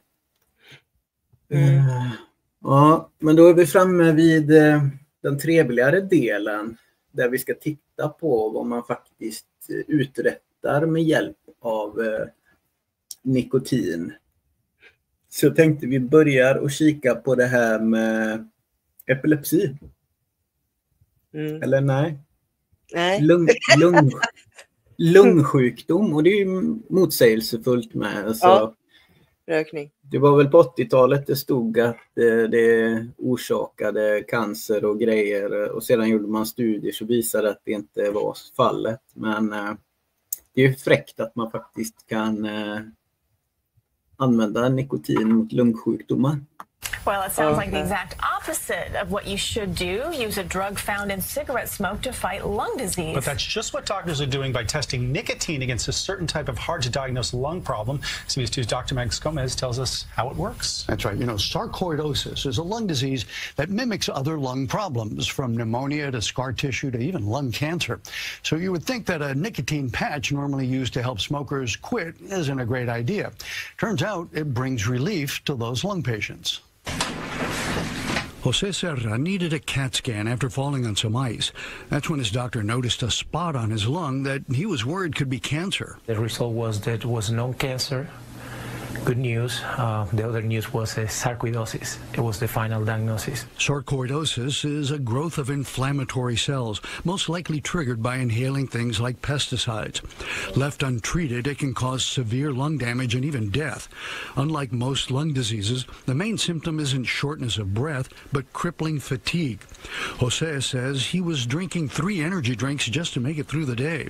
Ja, men då är vi framme vid den trevligare delen där vi ska titta på vad man faktiskt uträttar med hjälp av nikotin. Så tänkte vi börjar och kika på det här med epilepsi. Eller nej? Nej. Lungsjukdom, och det är ju motsägelsefullt med. Alltså, rökning. Det var väl på 80-talet det stod att det orsakade cancer och grejer, och sedan gjorde man studier så visade att det inte var fallet. Men det är ju fräckt att man faktiskt kan använda nikotin mot lungsjukdomar. Well, it sounds like the exact opposite of what you should do. Use a drug found in cigarette smoke to fight lung disease. But that's just what doctors are doing by testing nicotine against a certain type of hard-to-diagnose lung problem. CBS 2's Dr. Max Gomez tells us how it works. That's right. You know, sarcoidosis is a lung disease that mimics other lung problems, from pneumonia to scar tissue to even lung cancer. So you would think that a nicotine patch normally used to help smokers quit isn't a great idea. Turns out it brings relief to those lung patients. Jose Serra needed a CAT scan after falling on some ice. That's when his doctor noticed a spot on his lung that he was worried could be cancer. The result was that it was no cancer. Good news. The other news was sarcoidosis. It was the final diagnosis. Sarcoidosis is a growth of inflammatory cells, most likely triggered by inhaling things like pesticides. Left untreated, it can cause severe lung damage and even death. Unlike most lung diseases, the main symptom isn't shortness of breath, but crippling fatigue. Jose says he was drinking 3 energy drinks just to make it through the day.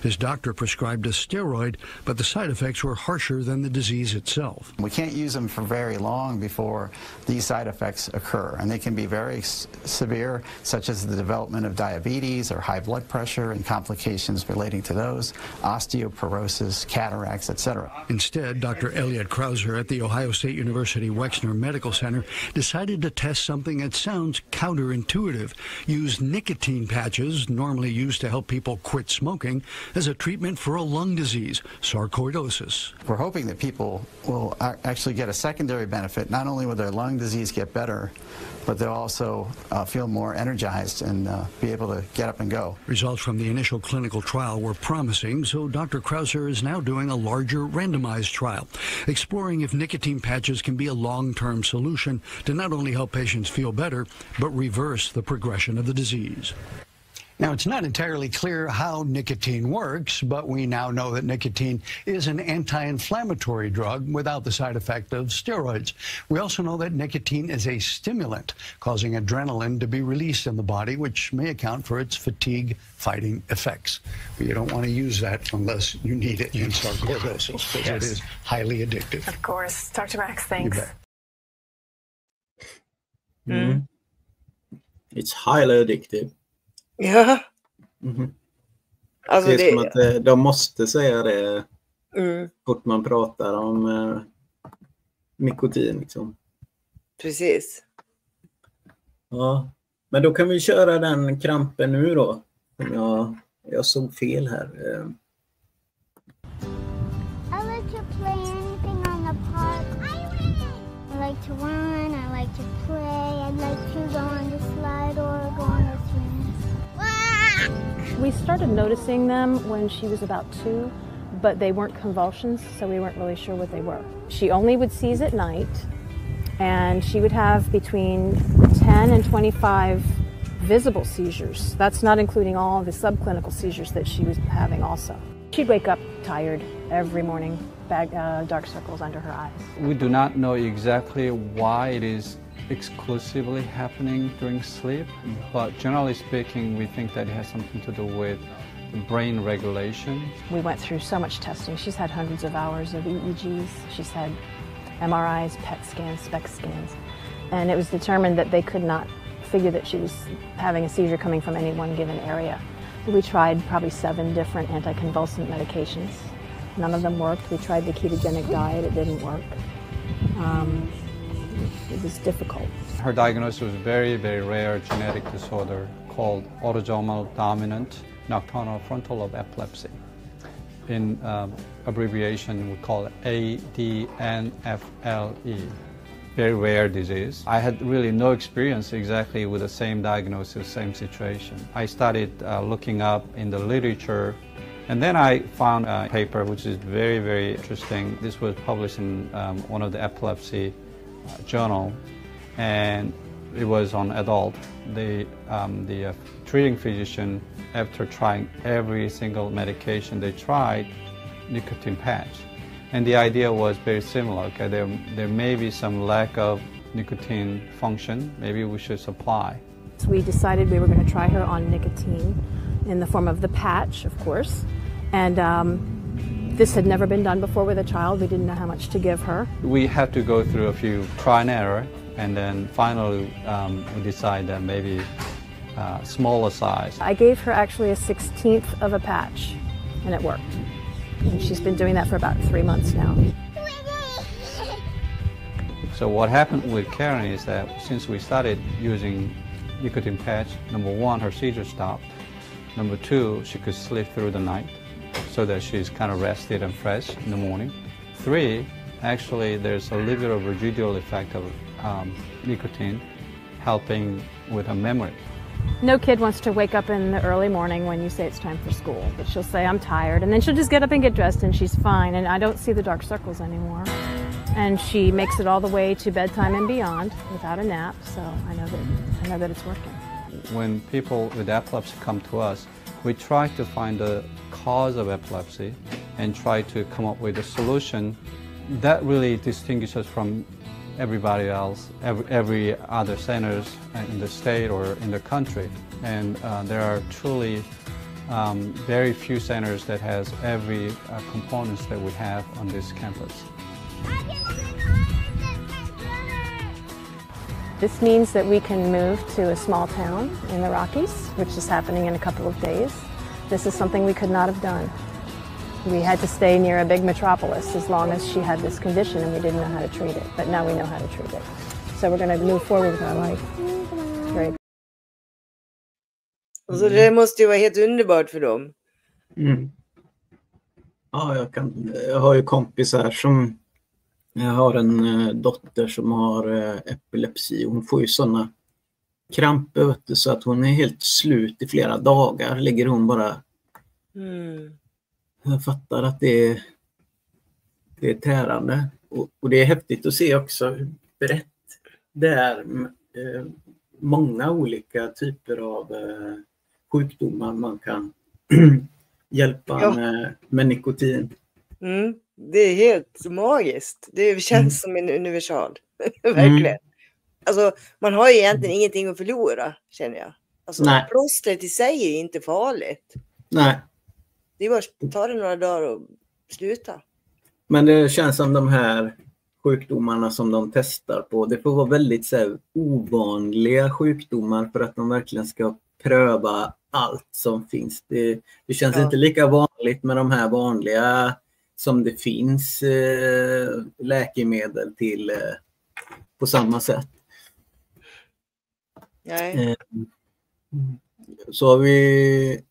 His doctor prescribed a steroid, but the side effects were harsher than the disease itself. We can't use them for very long before these side effects occur, and they can be very severe, such as the development of diabetes or high blood pressure and complications relating to those, osteoporosis, cataracts, etc. Instead, Dr. Elliot Krauser at the Ohio State University Wexner Medical Center decided to test something that sounds counterintuitive: use nicotine patches, normally used to help people quit smoking, as a treatment for a lung disease, sarcoidosis. We're hoping that people will actually get a secondary benefit. Not only will their lung disease get better, but they'll also feel more energized and be able to get up and go. Results from the initial clinical trial were promising, so Dr. Krauser is now doing a larger randomized trial, exploring if nicotine patches can be a long-term solution to not only help patients feel better, but reverse the progression of the disease. Now, it's not entirely clear how nicotine works, but we now know that nicotine is an anti-inflammatory drug without the side effect of steroids. We also know that nicotine is a stimulant, causing adrenaline to be released in the body, which may account for its fatigue-fighting effects. But you don't want to use that unless you need it in sarcoidosis, because it is highly addictive. Of course. Dr. Max, thanks. It's highly addictive. Ja. Alltså det är som att de måste säga det fort man pratar om nikotin. Liksom. Precis. Ja, men då kan vi köra den krampen nu då. Om jag såg fel här. I like to play anything on the park. I like to run, I like to play, I'd like to go on the slide or go on the swing. We started noticing them when she was about 2, but they weren't convulsions, so we weren't really sure what they were. She only would seize at night, and she would have between 10 and 25 visible seizures. That's not including all the subclinical seizures that she was having also. She'd wake up tired every morning, dark circles under her eyes. We do not know exactly why it is exclusively happening during sleep, but generally speaking, we think that it has something to do with brain regulation. We went through so much testing. She's had hundreds of hours of EEGs. She's had MRIs, PET scans, SPECT scans. And it was determined that they could not figure that she was having a seizure coming from any one given area. We tried probably 7 different anticonvulsant medications. None of them worked. We tried the ketogenic diet. It didn't work. It was difficult. Her diagnosis was a very, very rare genetic disorder called autosomal dominant nocturnal frontal lobe epilepsy. In abbreviation, we call it ADNFLE. Very rare disease. I had really no experience exactly with the same diagnosis, same situation. I started looking up in the literature, and then I found a paper which is very, very interesting. This was published in one of the epilepsy journal, and it was on adult. The treating physician, after trying every single medication they tried, nicotine patch. And the idea was very similar. Okay, there may be some lack of nicotine function. Maybe we should supply. So we decided we were going to try her on nicotine in the form of the patch, of course. And this had never been done before with a child. We didn't know how much to give her. We had to go through a few try and error, and then finally we decided that maybe smaller size. I gave her actually a 1/16 of a patch, and it worked. And she's been doing that for about 3 months now. So what happened with Karen is that since we started using nicotine patch, number 1, her seizure stopped. Number 2, she could sleep through the night so that she's kind of rested and fresh in the morning. 3, actually there's a little bit of residual effect of nicotine helping with her memory. No kid wants to wake up in the early morning when you say it's time for school, but she'll say, I'm tired, and then she'll just get up and get dressed and she's fine, and I don't see the dark circles anymore. And she makes it all the way to bedtime and beyond without a nap, so I know that it's working. When people with epilepsy come to us, we try to find the cause of epilepsy and try to come up with a solution that really distinguishes us from everybody else, every other centers in the state or in the country. And there are truly very few centers that has every components that we have on this campus. This means that we can move to a small town in the Rockies, which is happening in a couple of days. This is something we could not have done. We had to stay near a big metropolis as long as she had this condition and we didn't know how to treat it. But now we know how to treat it. So we're going to move forward with our life. Very. Så det måste ju vara helt underbart för dem. Mm. Ja, jag har ju kompisar som... Jag har en dotter som har epilepsi. Hon får ju sådana kramper så att hon är helt slut i flera dagar. Ligger hon bara... Jag fattar att det är tärande. Och det är häftigt att se också hur brett det är. Många olika typer av sjukdomar man kan hjälpa med nikotin. Mm. Det är helt magiskt. Det känns som en universal. Verkligen. Alltså, man har ju egentligen ingenting att förlora, känner jag. Alltså, plåstret i sig är inte farligt. Nej. Det är bara att ta det några dagar och sluta. Men det känns som de här sjukdomarna som de testar på, det får vara väldigt så här, ovanliga sjukdomar för att de verkligen ska pröva allt som finns. Det känns inte lika vanligt med de här vanliga som det finns läkemedel till på samma sätt. Nej. Så har vi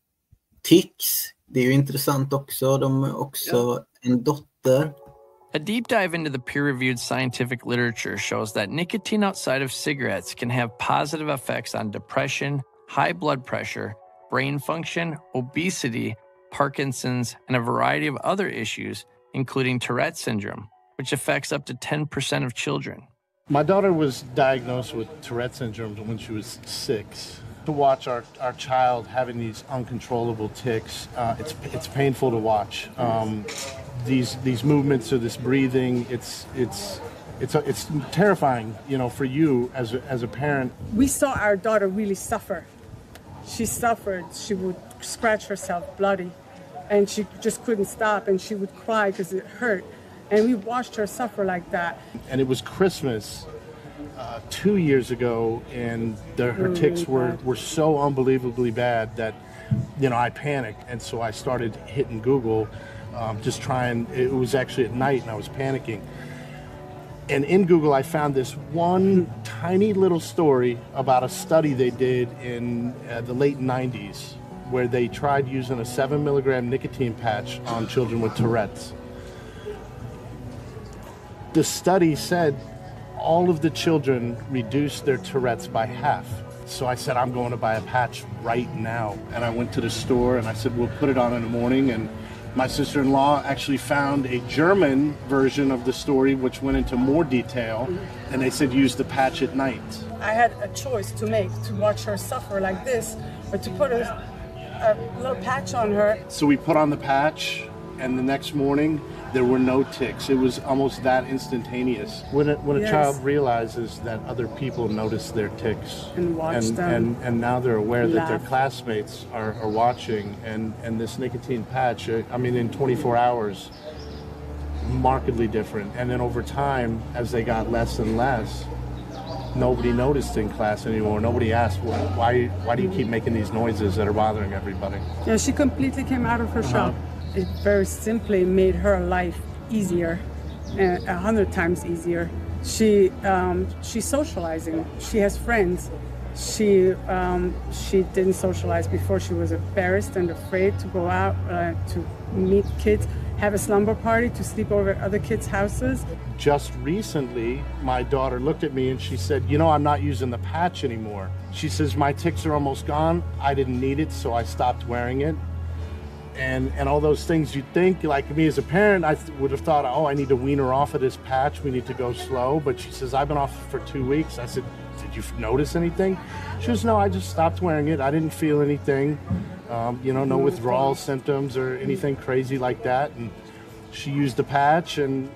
tics. Det är ju intressant också. De är också en dotter. A deep dive into the peer-reviewed scientific literature shows that nicotine outside of cigarettes can have positive effects on depression, high blood pressure, brain function, obesity, Parkinson's, and a variety of other issues, including Tourette's syndrome, which affects up to 10% of children. My daughter was diagnosed with Tourette's syndrome when she was 6. To watch our child having these uncontrollable tics, it's painful to watch. These movements of this breathing, it's terrifying, you know, for you as a parent. We saw our daughter really suffer. She suffered. She would scratch herself bloody, and she just couldn't stop, and she would cry because it hurt. And we watched her suffer like that. And it was Christmas 2 years ago, and her tics were so unbelievably bad that, you know, I panicked. And so I started hitting Google, just trying. It was actually at night, and I was panicking. And in Google, I found this one tiny little story about a study they did in the late 90s, where they tried using a 7 milligram nicotine patch on children with Tourette's. The study said all of the children reduced their Tourette's by half. So I said, I'm going to buy a patch right now. And I went to the store and I said, we'll put it on in the morning. And my sister-in-law actually found a German version of the story which went into more detail. And they said, use the patch at night. I had a choice to make, to watch her suffer like this, or to put a little patch on her. So we put on the patch, and the next morning, there were no tics. It was almost that instantaneous. When a child realizes that other people notice their tics and watch them, and now they're aware that their classmates are watching, and this nicotine patch, I mean, in 24 hours, markedly different. And then over time, as they got less and less, nobody noticed in class anymore. Nobody asked, why do you keep making these noises that are bothering everybody? Yeah, she completely came out of her shell. It very simply made her life easier, 100 times easier. She's socializing. She has friends. She didn't socialize before. She was embarrassed and afraid to go out to meet kids, have a slumber party, to sleep over at other kids' houses. Just recently, my daughter looked at me and she said, you know, I'm not using the patch anymore. She says, my tics are almost gone. I didn't need it, so I stopped wearing it. And all those things you'd think, like me as a parent, I would have thought, oh, I need to wean her off of this patch. We need to go slow. But she says, I've been off for 2 weeks. I said, did you notice anything? She goes, no, I just stopped wearing it. I didn't feel anything, no withdrawal symptoms or anything crazy like that. And she used the patch and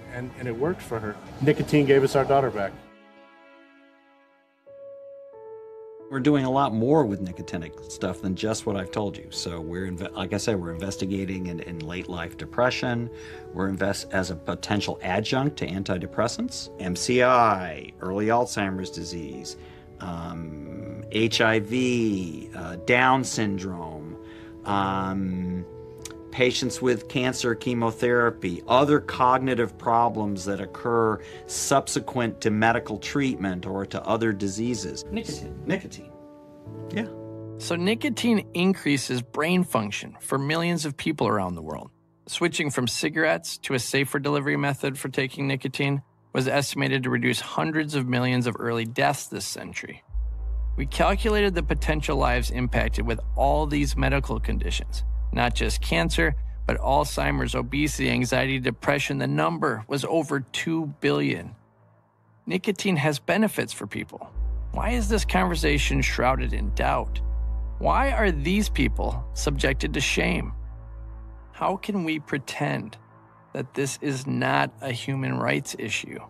it worked for her. Nicotine gave us our daughter back. We're doing a lot more with nicotinic stuff than just what I've told you. So like I said, we're investigating in late life depression. We're as a potential adjunct to antidepressants, MCI, early Alzheimer's disease, HIV, Down syndrome, patients with cancer, chemotherapy, other cognitive problems that occur subsequent to medical treatment or to other diseases. Nicotine. Yeah. So nicotine increases brain function for millions of people around the world. Switching from cigarettes to a safer delivery method for taking nicotine was estimated to reduce hundreds of millions of early deaths this century. We calculated the potential lives impacted with all these medical conditions. Not just cancer, but Alzheimer's, obesity, anxiety, depression. The number was over 2 billion. Nicotine has benefits for people. Why is this conversation shrouded in doubt? Why are these people subjected to shame? How can we pretend that this is not a human rights issue?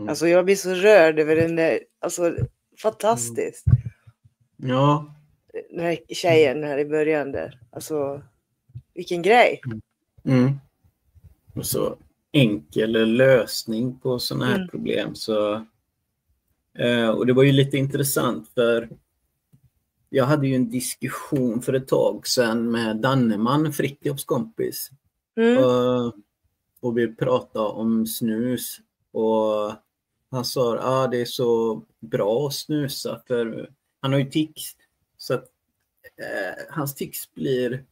Alltså jag blir så rörd över den där, alltså fantastiskt. Ja. Den här tjejen här i början där. Alltså, vilken grej. Och så enkel lösning på sådana här problem. Så, och det var ju lite intressant för jag hade ju en diskussion för ett tag sedan med Danneman, Fritjofs kompis. Och vi pratade om snus. Och han sa att det är så bra att snusa för han har ju tics. Så att hans tics blir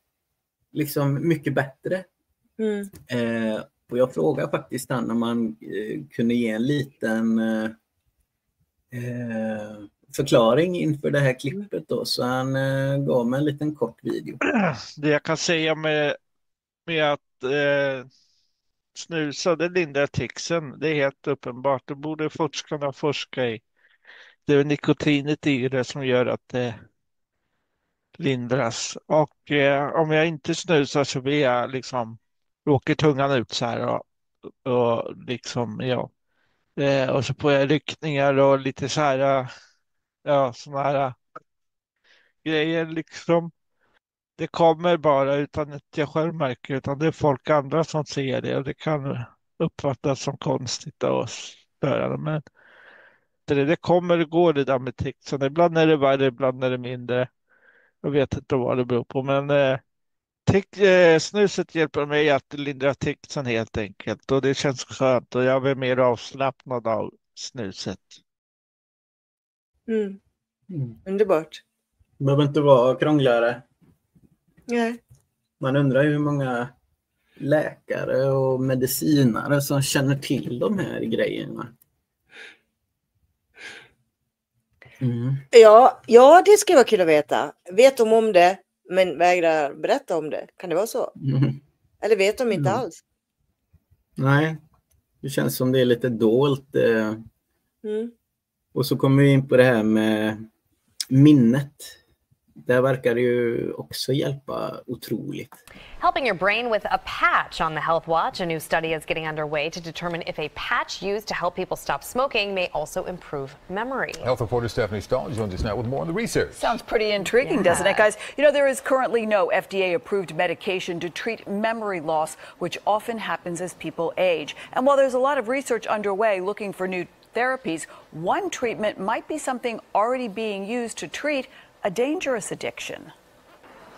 liksom mycket bättre. Och jag frågade faktiskt han om man kunde ge en liten förklaring inför det här klippet då. Så han gav mig en liten kort video. Det jag kan säga med att snusa, det lindrar ticsen. Det är helt uppenbart. Det borde forskarna forska i. Det är nikotinet i det som gör att det lindras. Och om jag inte snusar så blir jag liksom, åker tungan ut så här och liksom, ja. Och så får jag ryckningar och lite så här, ja, såna här grejen liksom. Det kommer bara utan att jag själv märker, utan det är folk andra som ser det och det kan uppfattas som konstigt av oss störande. Men det kommer och går det där med ticsen. Ibland är det värre, ibland är det mindre. Jag vet inte vad det beror på, men snuset hjälper mig att lindra ticsen helt enkelt och det känns skönt och jag blir mer avslappnad av snuset. Underbart. Det behöver inte vara krångligare. Nej. Man undrar hur många läkare och medicinare som känner till de här grejerna. Ja, det ska vara kul att veta. Vet de om det, men vägrar berätta om det? Kan det vara så? Eller vet de inte alls? Nej, det känns som det är lite dolt. Och så kommer vi in på det här med minnet. Det verkar ju också hjälpa otroligt. Helping your brain with a patch on the Health Watch. A new study is getting underway to determine if a patch used to help people stop smoking may also improve memory. Health reporter Stephanie Stahl joins us now with more on the research. Sounds pretty intriguing, doesn't it, guys? You know, there is currently no FDA-approved medication to treat memory loss, which often happens as people age. And while there's a lot of research underway looking for new therapies, one treatment might be something already being used to treat a dangerous addiction.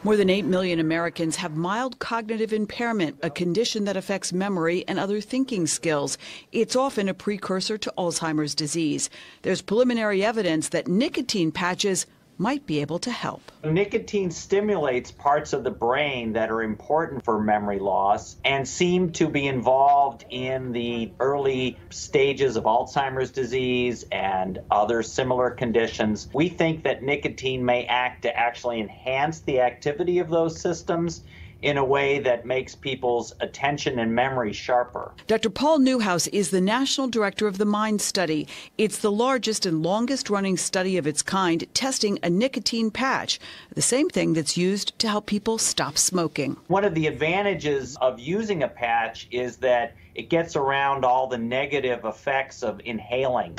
More than 8 million Americans have mild cognitive impairment, a condition that affects memory and other thinking skills. It's often a precursor to Alzheimer's disease. There's preliminary evidence that nicotine patches might be able to help. Nicotine stimulates parts of the brain that are important for memory loss and seem to be involved in the early stages of Alzheimer's disease and other similar conditions. We think that nicotine may act to actually enhance the activity of those systems in a way that makes people's attention and memory sharper. Dr. Paul Newhouse is the national director of the MIND study. It's the largest and longest running study of its kind testing a nicotine patch, the same thing that's used to help people stop smoking. One of the advantages of using a patch is that it gets around all the negative effects of inhaling.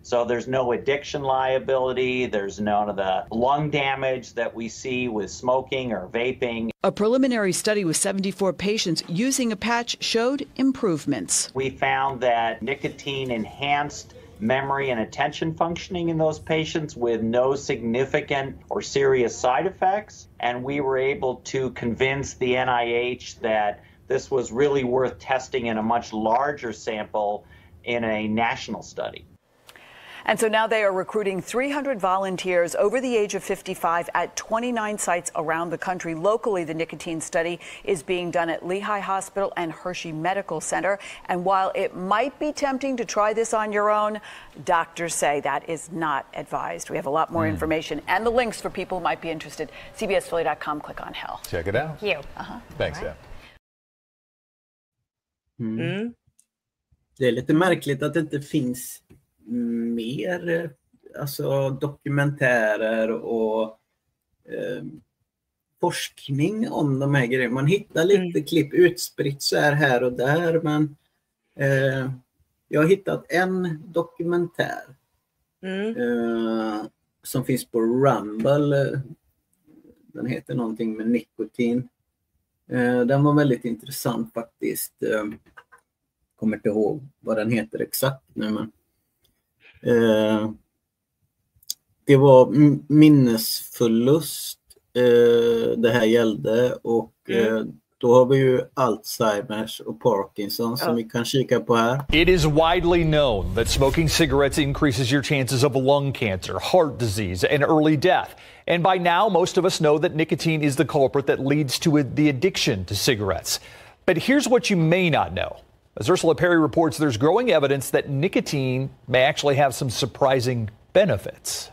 So there's no addiction liability, there's none of the lung damage that we see with smoking or vaping. A preliminary study with 74 patients using a patch showed improvements. We found that nicotine enhanced memory and attention functioning in those patients with no significant or serious side effects. And we were able to convince the NIH that this was really worth testing in a much larger sample in a national study. And so now they are recruiting 300 volunteers over the age of 55 at 29 sites around the country. Locally, the nicotine study is being done at Lehigh Hospital and Hershey Medical Center. And while it might be tempting to try this on your own, doctors say that is not advised. We have a lot more information and the links for people who might be interested. CBSPhilly.com, click on health. Check it out. Thank you. Thanks, Steph. Det är lite märkligt att det inte finns mer alltså dokumentärer och forskning om de här grejerna. Man hittar lite klipp utspritt så här och där, men jag har hittat en dokumentär som finns på Rumble. Den heter någonting med nikotin. Den var väldigt intressant faktiskt. Kommer inte ihåg vad den heter exakt nu, men det var minnesförlust det här gällde och då har vi ju Alzheimers och Parkinson som vi kan kika på här. It is widely known that smoking cigarettes increases your chances of lung cancer, heart disease, and early death. And by now, most of us know that nicotine is the culprit that leads to the addiction to cigarettes. But here's what you may not know. As Ursula Perry reports, there's growing evidence that nicotine may actually have some surprising benefits.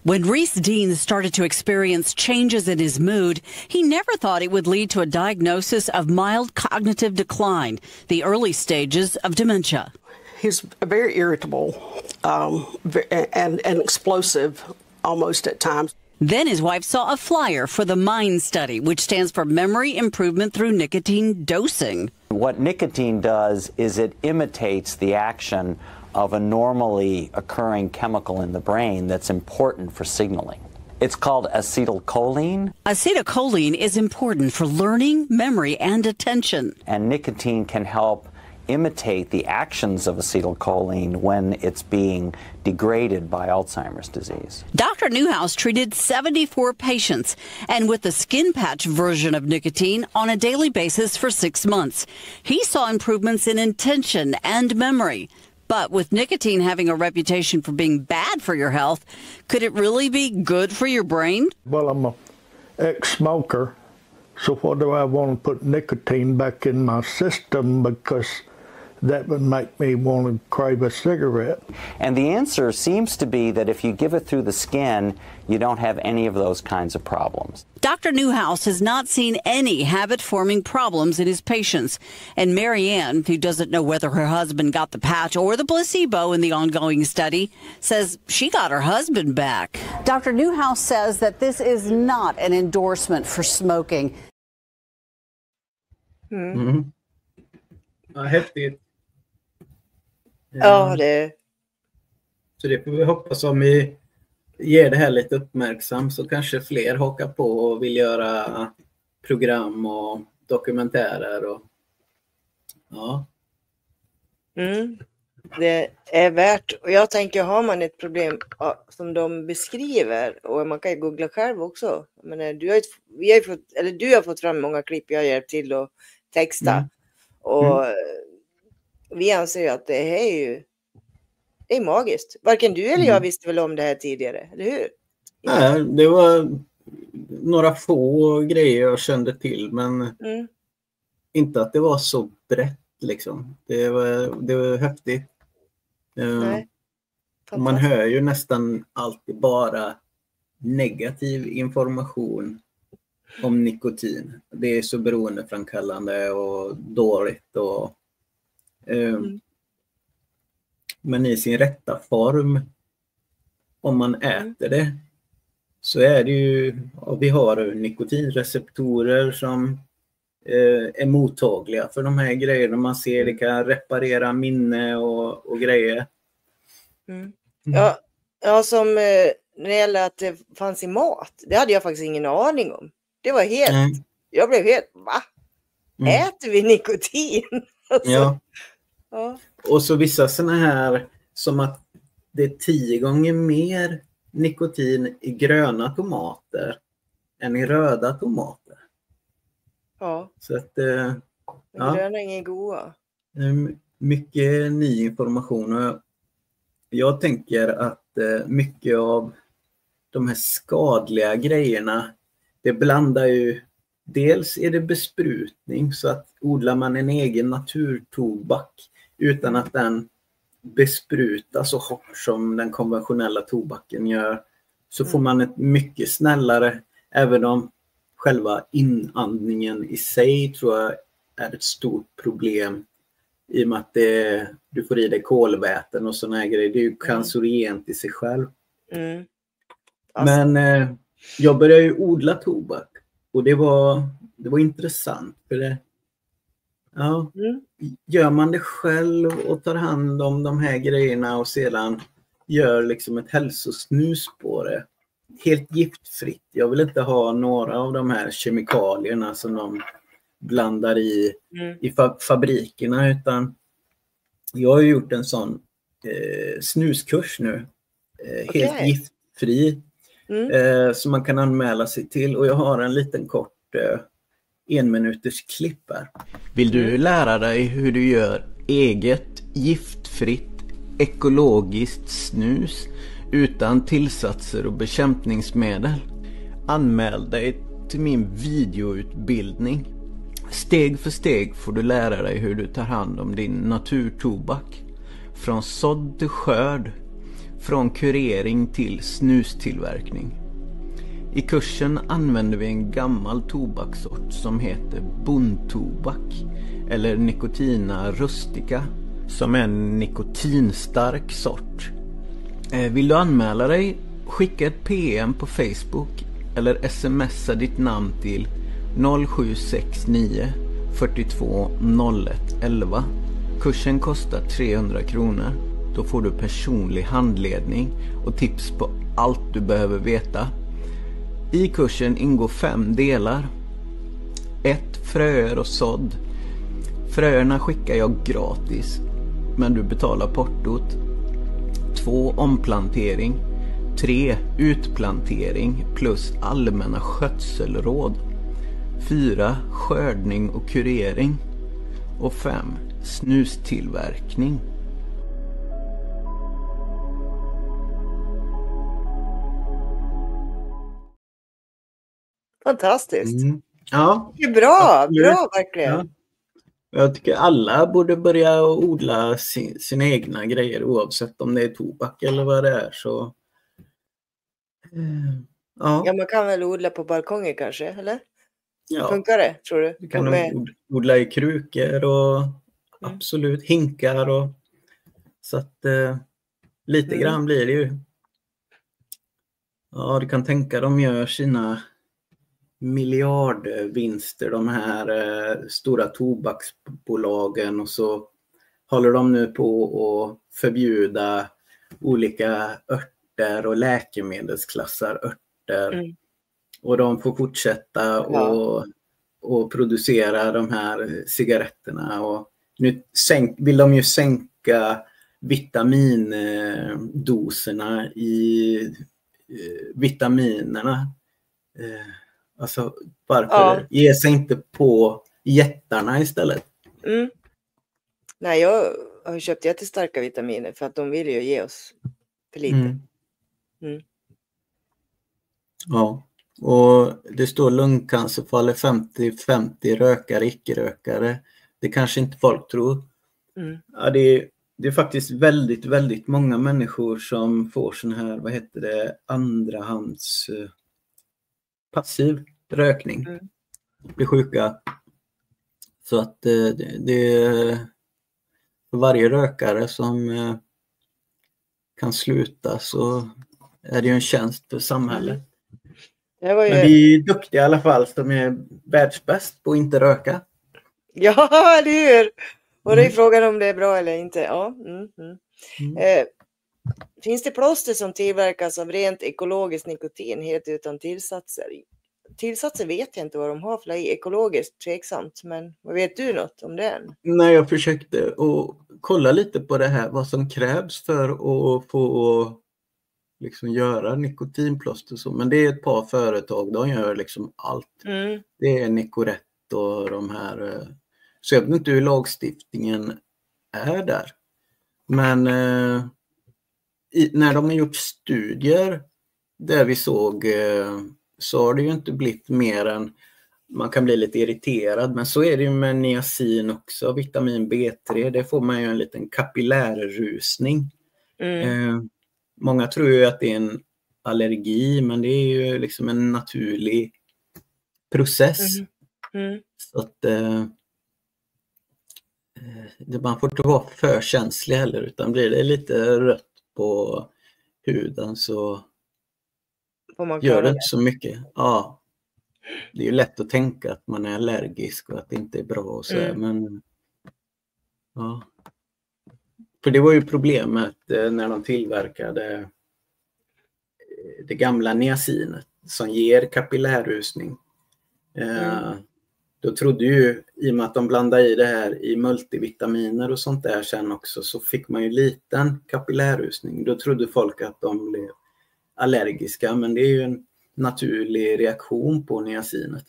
When Reese Dean started to experience changes in his mood, he never thought it would lead to a diagnosis of mild cognitive decline, the early stages of dementia. He's very irritable and explosive almost at times. Then his wife saw a flyer for the MIND study, which stands for Memory Improvement Through Nicotine Dosing. What nicotine does is it imitates the action of a normally occurring chemical in the brain that's important for signaling. It's called acetylcholine. Acetylcholine is important for learning, memory, and attention. And nicotine can help imitate the actions of acetylcholine when it's being degraded by Alzheimer's disease. Dr. Newhouse treated 74 patients and with the skin patch version of nicotine on a daily basis for 6 months. He saw improvements in attention and memory. But with nicotine having a reputation for being bad for your health, could it really be good for your brain? Well, I'm an ex-smoker, so why do I want to put nicotine back in my system? Because that would make me want to crave a cigarette. And the answer seems to be that if you give it through the skin, you don't have any of those kinds of problems. Dr. Newhouse has not seen any habit-forming problems in his patients. And Marianne, who doesn't know whether her husband got the patch or the placebo in the ongoing study, says she got her husband back. Dr. Newhouse says that this is not an endorsement for smoking. Ja, häftigt. Ja, det. Så det får vi hoppas, om vi ger det här lite uppmärksam så kanske fler hakar på och vill göra program och dokumentärer. Och, ja. Det är värt, och jag tänker, har man ett problem som de beskriver, och man kan ju googla själv också. Men du har fått fram många klipp, jag har hjälpt till att texta. Och vi anser ju att det är magiskt. Varken du eller jag visste väl om det här tidigare, eller hur? Nej, det var några få grejer jag kände till, men inte att det var så brett liksom. Det var häftigt. Man hör ju nästan alltid bara negativ information om nikotin. Det är så beroendeframkallande och dåligt. Och, men i sin rätta form, om man äter det, så är det ju, vi har nikotinreceptorer som är mottagliga för de här grejerna. Man ser det kan reparera minne och grejer. Ja, som när det gäller att det fanns i mat, det hade jag faktiskt ingen aning om. Det var helt, jag blev helt, va? Äter vi nikotin? Alltså. Ja. Och så vissa såna här, som att det är 10 gånger mer nikotin i gröna tomater än i röda tomater. Ja. Så att, gröna är ingen goda. Mycket ny information, och jag tänker att mycket av de här skadliga grejerna, det blandar ju, dels är det besprutning, så att odlar man en egen naturtobak utan att den besprutas så hårt som den konventionella tobaken gör, så får man ett mycket snällare, även om själva inandningen i sig tror jag är ett stort problem, i och med att du får i dig kolväten och såna här grejer. Det är ju cancerogent i sig själv. Men jag började ju odla tobak, och det var intressant, för det, gör man det själv och tar hand om de här grejerna och sedan gör liksom ett hälsosnus på det, helt giftfritt. Jag vill inte ha några av de här kemikalierna som de blandar i fabrikerna, utan jag har gjort en sån snuskurs nu, helt giftfri, som man kan anmäla sig till, och jag har en liten kort 1 minuters klipp här. Vill du lära dig hur du gör eget giftfritt ekologiskt snus utan tillsatser och bekämpningsmedel? Anmäl dig till min videoutbildning. Steg för steg får du lära dig hur du tar hand om din naturtobak. Från sådd till skörd, från kurering till snustillverkning. I kursen använder vi en gammal tobaksort som heter bondtobak, eller Nicotina rustica, som är en nikotinstark sort. Vill du anmäla dig, skicka ett PM på Facebook eller smsa ditt namn till 0769 42 01 11. Kursen kostar 300 kronor. Då får du personlig handledning och tips på allt du behöver veta. I kursen ingår 5 delar. 1. Fröer och sådd. Fröerna skickar jag gratis, men du betalar portot. 2. Omplantering. 3. Utplantering plus allmänna skötselråd. 4. Skördning och kurering. Och 5. Snustillverkning. Fantastiskt. Ja. Det är bra, absolut. bra verkligen. Ja. Jag tycker alla borde börja odla sina egna grejer oavsett om det är tobak eller vad det är. Så, Ja, man kan väl odla på balkonger kanske, eller? Ja. Funkar det, tror du? Du kan odla i krukor och absolut hinkar. Och, så att lite grann blir det ju. Ja, du kan tänka de gör sina miljardvinster, de här stora tobaksbolagen, och så håller de nu på att förbjuda olika örter och läkemedelsklassar örter. Och de får fortsätta och producera de här cigaretterna. Och nu vill de ju sänka vitamindoserna i vitaminerna. Alltså varför ge sig inte på jättarna istället? Nej, jag har köpt jättestarka vitaminer för att de vill ju ge oss för lite. Ja, och det står lungcancerfall 50-50, rökare, icke-rökare. Det kanske inte folk tror. Ja, det är faktiskt väldigt, väldigt många människor som får sån här, vad heter det, andrahands passiv rökning. Blir sjuka. Så att det är för varje rökare som kan sluta så är det ju en tjänst för samhället. Men vi är duktiga i alla fall som är världsbäst på att inte röka. Ja, det är. Och det är frågan om det är bra eller inte. Ja. Finns det plåster som tillverkas av rent ekologiskt nikotin helt utan tillsatser? Tillsatser vet jag inte vad de har för ekologiskt tveksamt, men vad vet du något om den? Nej, jag försökte att kolla lite på det här, vad som krävs för att få liksom göra nikotinplåster så, men det är ett par företag, de gör liksom allt. Det är Nicorette och de här, så jag vet inte hur lagstiftningen är där. Men när de har gjort studier där vi såg så har det ju inte blivit mer än, man kan bli lite irriterad, men så är det ju med niacin också, vitamin B3, det får man ju en liten kapillärrusning. Många tror ju att det är en allergi, men det är ju liksom en naturlig process. Så att man får inte vara för känslig heller, utan blir det lite rött på huden så gör det inte så mycket. Ja, det är ju lätt att tänka att man är allergisk och att det inte är bra och så, men ja. För det var ju problemet när de tillverkade det gamla niacinet som ger kapillärrusning. Då trodde ju, i och med att de blandade i det här i multivitaminer och sånt där sen också, så fick man ju liten kapillärrusning. Då trodde folk att de blev allergiska, men det är ju en naturlig reaktion på niacinet.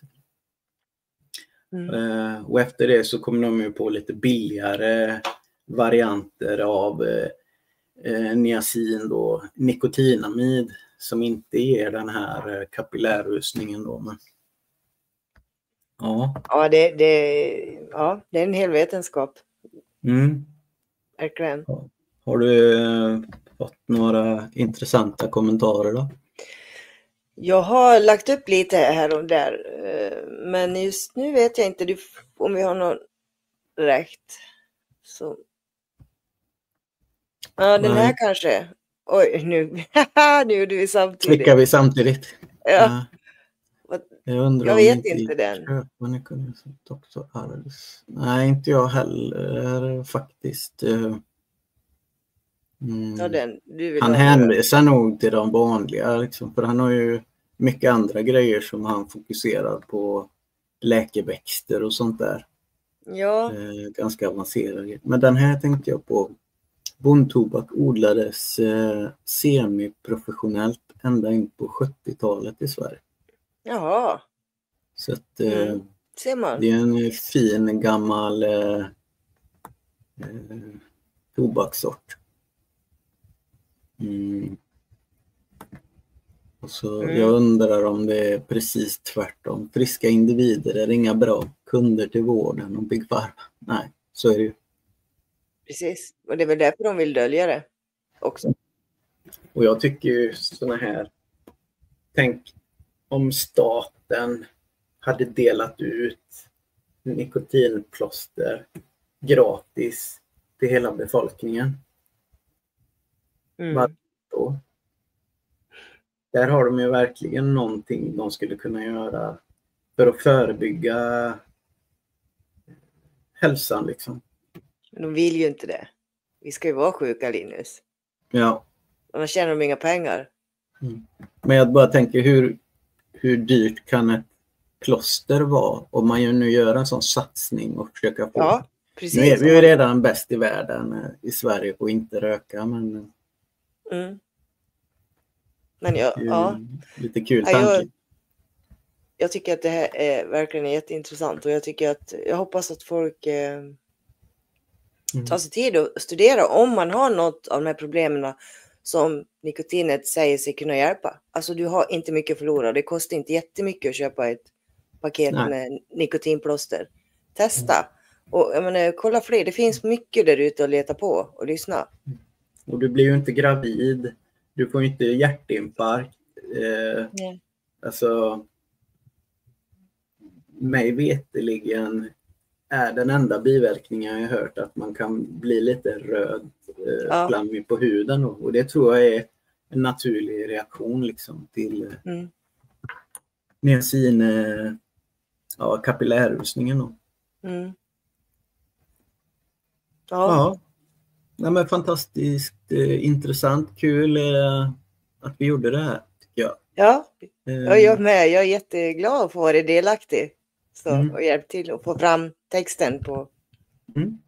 Och efter det så kom de ju på lite billigare varianter av niacin då, nikotinamid, som inte ger den här kapillärrusningen då. Men, ja, det är en hel vetenskap. Verkligen. Har du fått några intressanta kommentarer då? Jag har lagt upp lite här och där, men just nu vet jag inte om vi har någon rätt. Så. Ja, den här kanske. Oj, nu gjorde vi samtidigt. Klickar vi samtidigt? Ja. Jag vet inte den. Nej, inte jag heller faktiskt. Ja, han hänvisar nog till de vanliga, liksom, för han har ju mycket andra grejer som han fokuserar på, läkeväxter och sånt där. Ja. Ganska avancerade. Men den här tänkte jag på. Bondtobak odlades semiprofessionellt ända in på 70-talet i Sverige. Jaha. Så att, ser man. det är en fin gammal tobakssort. Och så jag undrar om det är precis tvärtom. Friska individer är inga bra kunder till vården och Big Pharma. Nej, så är det ju. Precis, och det är väl därför de vill dölja det också. Och jag tycker ju såna här, tänk om staten hade delat ut nikotinplåster gratis till hela befolkningen. Varför då? Där har de ju verkligen någonting de skulle kunna göra för att förebygga hälsan liksom. Men de vill ju inte det. Vi ska ju vara sjuka, Linus. Ja. Annars tjänar de inga pengar. Men jag bara tänker hur dyrt kan ett plåster vara om man nu gör en sån satsning och försöka få. Ja, precis. Nu är vi ju redan bäst i världen i Sverige på att inte röka, men men ja. Lite kul tanke. Jag tycker att det här är verkligen jätteintressant och jag hoppas att folk tar sig tid att studera om man har något av de här problemen som nikotinet säger sig kunna hjälpa. Alltså du har inte mycket att förlora. Det kostar inte jättemycket att köpa ett paket med nikotinplåster. Testa. Och jag menar, kolla fler. Det finns mycket där ute att leta på och lyssna. Och du blir ju inte gravid. Du får inte hjärtinfarkt. Alltså, mig veteligen är den enda biverkningen jag har hört att man kan bli lite röd flammig på huden. Och det tror jag är en naturlig reaktion liksom till medicin, kapillärrusningen. Ja. Ja, men fantastiskt intressant, kul att vi gjorde det här, tycker jag. Ja, jag med. Jag är jätteglad att få vara delaktig och hjälpt till att få fram texten på.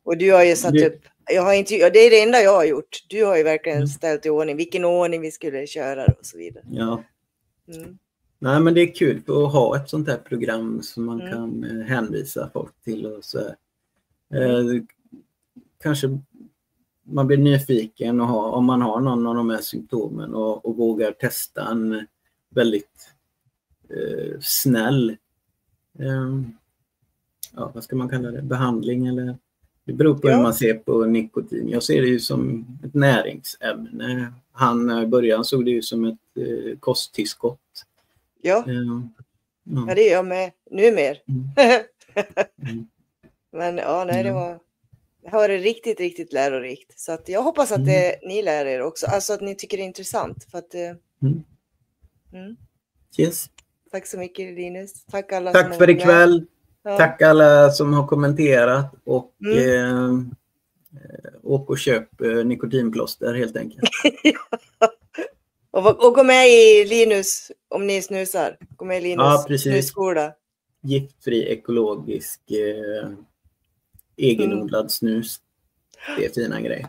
Och du har ju satt upp, det är det enda jag har gjort. Du har ju verkligen ställt i ordning vilken ordning vi skulle köra och så vidare. Ja. Nej, men det är kul att ha ett sånt här program som man kan hänvisa folk till och så här. Kanske man blir nyfiken och om man har någon av de här symptomen och vågar testa en väldigt snäll vad ska man kalla det? Behandling eller det beror på hur man ser på nikotin. Jag ser det ju som ett näringsämne. I början såg det ju som ett kosttillskott. Ja. Ja, det är jag med. Nu mer. Men det var det riktigt, riktigt lärorikt. Så att jag hoppas att ni lär er också. Alltså att ni tycker det är intressant. För att, Yes. Tack så mycket, Linus. Tack alla Tack för ikväll. Ja. Tack alla som har kommenterat. Och åk och köp nikotinplåster helt enkelt. Och gå med i Linus om ni snusar. Gå med i Linus snusskola. Giftfri, ekologisk, egenodlad snus. Det är fina grejer.